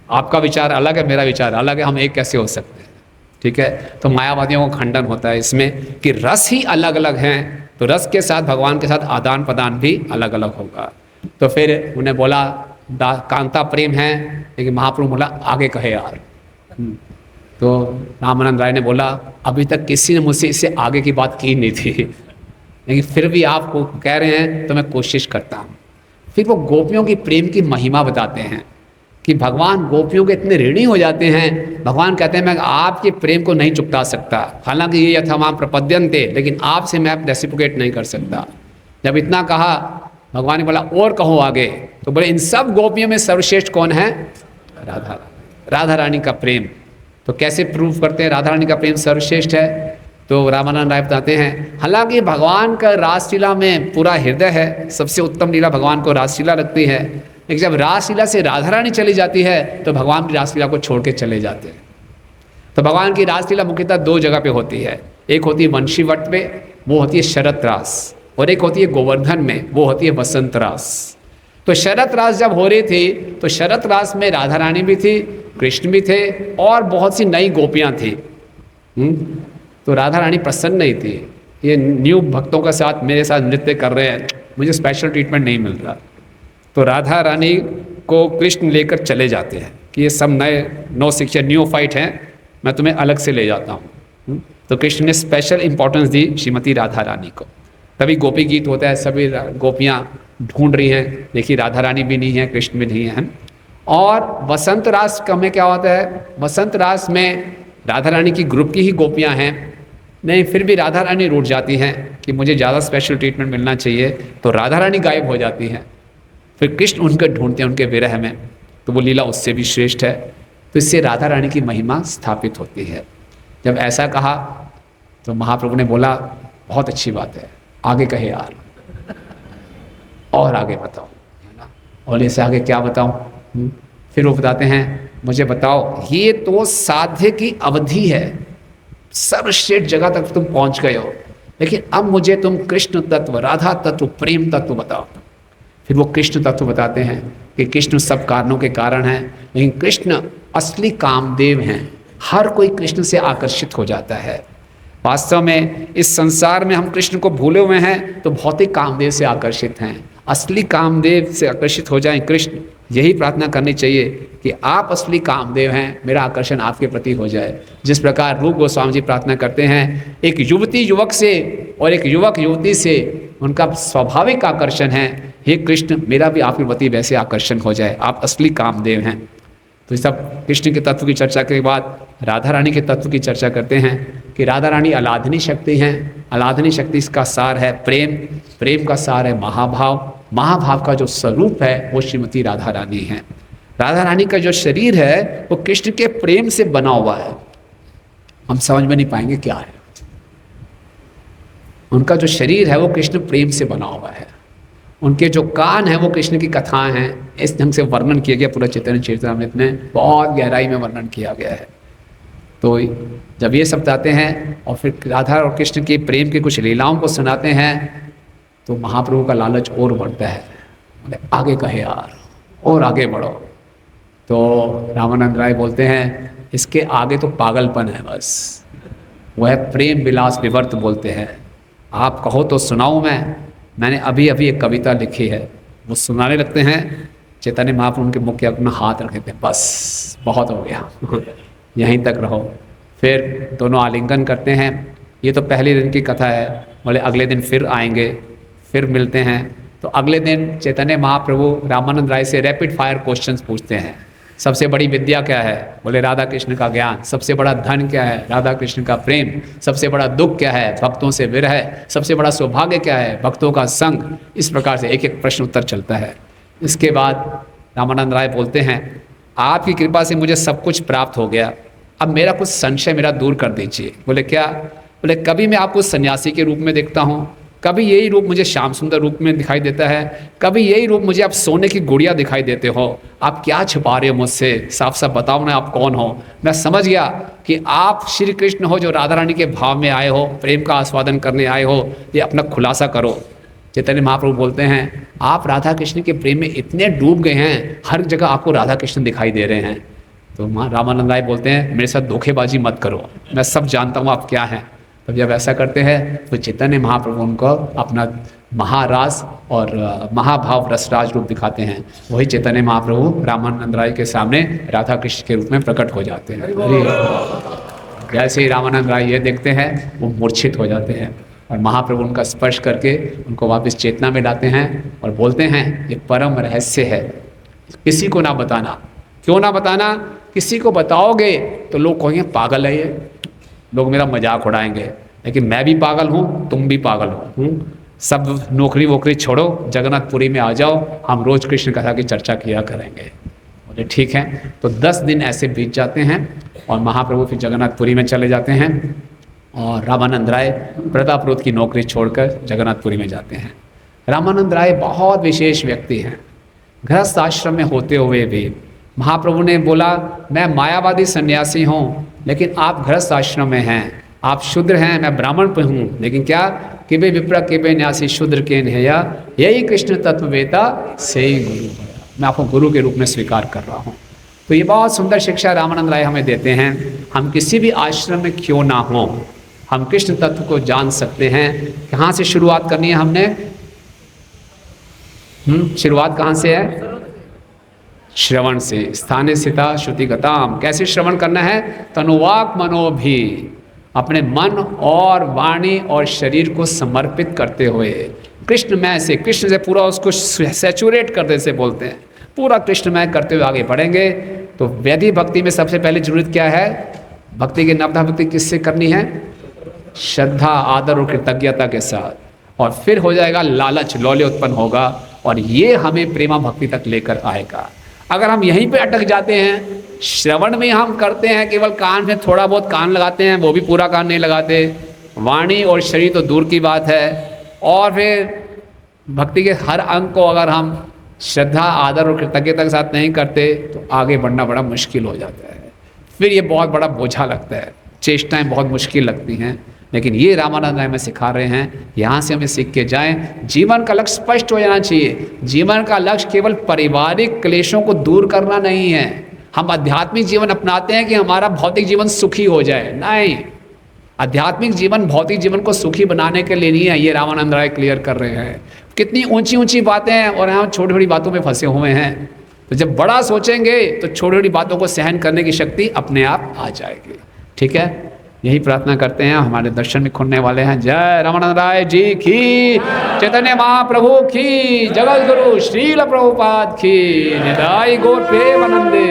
आपका विचार अलग है, मेरा विचार अलग है, हम एक कैसे हो सकते हैं। ठीक है, तो मायावादियों को खंडन होता है इसमें कि रस ही अलग अलग हैं, तो रस के साथ भगवान के साथ आदान प्रदान भी अलग अलग होगा। तो फिर उन्हें बोला कांता प्रेम है, लेकिन महाप्रभु बोला आगे कहे यार। तो रामानंद राय ने बोला अभी तक किसी ने मुझसे इससे आगे की बात की नहीं थी, लेकिन फिर भी आपको कह रहे हैं तो मैं कोशिश करता हूँ। फिर वो गोपियों की प्रेम की महिमा बताते हैं कि भगवान गोपियों के इतने ऋणी हो जाते हैं, भगवान कहते हैं मैं आपके प्रेम को नहीं चुकता सकता, हालांकि ये यथामाम प्रपद्यन्ते, लेकिन आपसे मैं रेसिप्रोकेट नहीं कर सकता। जब इतना कहा, भगवान ने बोला और कहो आगे। तो बोले इन सब गोपियों में सर्वश्रेष्ठ कौन है, राधा, राधा रानी का प्रेम। तो कैसे प्रूव करते हैं राधा रानी का प्रेम सर्वश्रेष्ठ है। तो रामानंद राय बताते हैं हालांकि भगवान का रासलीला में पूरा हृदय है, सबसे उत्तम लीला भगवान को रासलीला लगती है, लेकिन जब रासलीला से राधा रानी चली जाती है तो भगवान की रासलीला को छोड़ के चले जाते हैं। तो भगवान की रासलीला मुख्यतः 2 जगह पे होती है, एक होती है वंशी वट पे, वो होती है शरत रास, और एक होती है गोवर्धन में, वो होती है वसंत रास। तो शरत रास जब हो रही थी तो शरत रास में राधा रानी भी थी, कृष्ण भी थे और बहुत सी नई गोपियाँ थी। तो राधा रानी प्रसन्न नहीं थी, ये न्यू भक्तों के साथ मेरे साथ नृत्य कर रहे हैं, मुझे स्पेशल ट्रीटमेंट नहीं मिल रहा। तो राधा रानी को कृष्ण लेकर चले जाते हैं कि ये सब नए नो शिक्षा न्यू फाइट हैं, मैं तुम्हें अलग से ले जाता हूँ। तो कृष्ण ने स्पेशल इंपॉर्टेंस दी श्रीमती राधा रानी को। तभी गोपी गीत होता है, सभी गोपियाँ ढूंढ रही हैं, देखिए राधा रानी भी नहीं है, कृष्ण भी नहीं है। और वसंत रास में क्या होता है, वसंत रास में राधा रानी की ग्रुप की ही गोपियां हैं, नहीं फिर भी राधा रानी रूठ जाती हैं कि मुझे ज़्यादा स्पेशल ट्रीटमेंट मिलना चाहिए, तो राधा रानी गायब हो जाती हैं। फिर कृष्ण उनके ढूंढते हैं उनके विरह में, तो वो लीला उससे भी श्रेष्ठ है। तो इससे राधा रानी की महिमा स्थापित होती है। जब ऐसा कहा तो महाप्रभु ने बोला बहुत अच्छी बात है, आगे कहे यार, और आगे बताओ, है ना। और इससे आगे क्या बताऊं? फिर वो बताते हैं, मुझे बताओ, ये तो साध्य की अवधि है, सर्वश्रेष्ठ जगह तक तुम पहुंच गए हो, लेकिन अब मुझे तुम कृष्ण तत्व, राधा तत्व, प्रेम तत्व बताओ। फिर वो कृष्ण तत्व बताते हैं कि कृष्ण सब कारणों के कारण हैं, लेकिन कृष्ण असली कामदेव हैं। हर कोई कृष्ण से आकर्षित हो जाता है। वास्तव में इस संसार में हम कृष्ण को भूले हुए हैं तो भौतिक कामदेव से आकर्षित हैं। असली कामदेव से आकर्षित हो जाएं कृष्ण, यही प्रार्थना करनी चाहिए कि आप असली कामदेव हैं, मेरा आकर्षण आपके प्रति हो जाए। जिस प्रकार रूप गोस्वामी जी प्रार्थना करते हैं, एक युवती युवक से और एक युवक युवती से उनका स्वाभाविक आकर्षण है, हे कृष्ण मेरा भी आपके प्रति वैसे आकर्षण हो जाए, आप असली कामदेव हैं। तो सब कृष्ण के तत्व की चर्चा के बाद राधा रानी के तत्व की चर्चा करते हैं कि राधा रानी आलाधनी शक्ति हैं। आलाधनी शक्ति इसका सार है प्रेम, प्रेम का सार है महाभाव, महाभाव का जो स्वरूप है वो श्रीमती राधा रानी है। राधा रानी का जो शरीर है वो कृष्ण के प्रेम से बना हुआ है। हम समझ में नहीं पाएंगे क्या है। उनका जो शरीर है वो कृष्ण प्रेम से बना हुआ है। उनके जो कान हैं वो कृष्ण की कथाएं हैं। इस ढंग से वर्णन किया गया पूरा चैतन्य चरितामृत में, बहुत गहराई में वर्णन किया गया है। तो जब ये सब बताते हैं और फिर राधा और कृष्ण की प्रेम की कुछ लीलाओं को सुनाते हैं तो महाप्रभु का लालच और बढ़ता है, आगे कहे यार और आगे बढ़ो। तो रामानंद राय बोलते हैं इसके आगे तो पागलपन है, बस वह प्रेम विलास विवर्त बोलते हैं। आप कहो तो सुनाऊं मैंने अभी अभी एक कविता लिखी है, वो सुनाने लगते हैं, चैतन्य महाप्रभु उनके मुख के अपना हाथ रख देते हैं, बस बहुत हो गया यहीं तक रहो। फिर दोनों आलिंगन करते हैं। ये तो पहले दिन की कथा है, बोले अगले दिन फिर आएंगे, फिर मिलते हैं। तो अगले दिन चैतन्य महाप्रभु रामानंद राय से रैपिड फायर क्वेश्चंस पूछते हैं। सबसे बड़ी विद्या क्या है? बोले राधा कृष्ण का ज्ञान। सबसे बड़ा धन क्या है? राधा कृष्ण का प्रेम। सबसे बड़ा दुख क्या है? भक्तों से विरह। सबसे बड़ा सौभाग्य क्या है? भक्तों का संग। इस प्रकार से एक एक प्रश्न उत्तर चलता है। इसके बाद रामानंद राय बोलते हैं आपकी कृपा से मुझे सब कुछ प्राप्त हो गया, अब मेरा कुछ संशय मेरा दूर कर दीजिए। बोले क्या? बोले कभी मैं आपको सन्यासी के रूप में देखता हूँ, कभी यही रूप मुझे श्याम सुंदर रूप में दिखाई देता है, कभी यही रूप मुझे आप सोने की गुड़िया दिखाई देते हो। आप क्या छुपा रहे हो मुझसे? साफ साफ बताओ ना आप कौन हो। मैं समझ गया कि आप श्री कृष्ण हो जो राधा रानी के भाव में आए हो, प्रेम का आस्वादन करने आए हो, ये अपना खुलासा करो। चैतन्य महाप्रभु बोलते हैं आप राधा कृष्ण के प्रेम में इतने डूब गए हैं, हर जगह आपको राधा कृष्ण दिखाई दे रहे हैं। तो रामानंद राय बोलते हैं मेरे साथ धोखेबाजी मत करो, मैं सब जानता हूँ आप क्या हैं। तब जब ऐसा करते हैं तो चैतन्य महाप्रभु उनको अपना महारास और महाभाव रसराज रूप दिखाते हैं। वही चैतन्य महाप्रभु रामानंद राय के सामने राधा कृष्ण के रूप में प्रकट हो जाते हैं। जैसे ही रामानंद राय ये देखते हैं वो मूर्छित हो जाते हैं और महाप्रभु उनका स्पर्श करके उनको वापस चेतना में लाते हैं और बोलते हैं ये परम रहस्य है, किसी को ना बताना। क्यों ना बताना? किसी को बताओगे तो लोग कहेंगे पागल है ये, लोग मेरा मजाक उड़ाएंगे। लेकिन मैं भी पागल हूँ, तुम भी पागल हो। सब नौकरी वोकरी छोड़ो, जगन्नाथपुरी में आ जाओ, हम रोज कृष्ण कथा की चर्चा किया करेंगे। बोले ठीक है। तो 10 दिन ऐसे बीत जाते हैं और महाप्रभु फिर जगन्नाथपुरी में चले जाते हैं और रामानंद राय प्रतापरुद्र की नौकरी छोड़कर जगन्नाथपुरी में जाते हैं। रामानंद राय बहुत विशेष व्यक्ति हैं। गृहस्थ आश्रम में होते हुए भी महाप्रभु ने बोला मैं मायावादी सन्यासी हूँ, लेकिन आप गृहस्थ आश्रम में हैं, आप शूद्र हैं, मैं ब्राह्मण पे हूँ, लेकिन क्या किबे विप्र किबे न्यासी शूद्र के नया, यही कृष्ण तत्ववेता से ही गुरु है, मैं आपको गुरु के रूप में स्वीकार कर रहा हूँ। तो ये बहुत सुंदर शिक्षा रामानंद राय हमें देते हैं। हम किसी भी आश्रम में क्यों ना हो, हम कृष्ण तत्व को जान सकते हैं। कहाँ से शुरुआत करनी है हमने? शुरुआत कहाँ से है? श्रवण से। स्थाने स्थिता श्रुतिगताम। कैसे श्रवण करना है? तनुवाक मनोभी, अपने मन और वाणी और शरीर को समर्पित करते हुए कृष्ण में से, कृष्ण से पूरा उसको सैचुरेट करने से बोलते हैं। पूरा कृष्णमय करते हुए आगे बढ़ेंगे। तो वैदिक भक्ति में सबसे पहले जरूरत क्या है? भक्ति की नवधा भक्ति किससे करनी है? श्रद्धा, आदर और कृतज्ञता के साथ। और फिर हो जाएगा लालच, लौल्य उत्पन्न होगा, और ये हमें प्रेमा भक्ति तक लेकर आएगा। अगर हम यहीं पे अटक जाते हैं, श्रवण में हम करते हैं, केवल कान में थोड़ा बहुत कान लगाते हैं, वो भी पूरा कान नहीं लगाते, वाणी और शरीर तो दूर की बात है, और फिर भक्ति के हर अंग को अगर हम श्रद्धा, आदर और कृतज्ञता के साथ नहीं करते, तो आगे बढ़ना बड़ा मुश्किल हो जाता है। फिर ये बहुत बड़ा बोझा लगता है, चेष्टाएं बहुत मुश्किल लगती हैं। लेकिन ये रामानंद राय में सिखा रहे हैं, यहाँ से हमें सीख के जाएं। जीवन का लक्ष्य स्पष्ट हो जाना चाहिए। जीवन का लक्ष्य केवल पारिवारिक क्लेशों को दूर करना नहीं है। हम आध्यात्मिक जीवन अपनाते हैं कि हमारा भौतिक जीवन सुखी हो जाए, नहीं। आध्यात्मिक जीवन भौतिक जीवन को सुखी बनाने के लिए नहीं है, ये रामानंद राय क्लियर कर रहे हैं। कितनी ऊंची ऊंची बातें हैं और हम छोटी छोटी बातों में फंसे हुए हैं। तो जब बड़ा सोचेंगे तो छोटी छोटी बातों को सहन करने की शक्ति अपने आप आ जाएगी। ठीक है, यही प्रार्थना करते हैं। हमारे दर्शन भी खुलने वाले हैं। जय रामानंद राय जी की, चैतन्य महाप्रभु की, जगत गुरु श्रील प्रभुपाद की, निताई गौर प्रेमानंदे।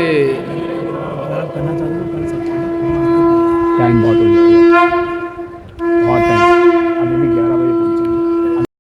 टाइम बहुत हो गया।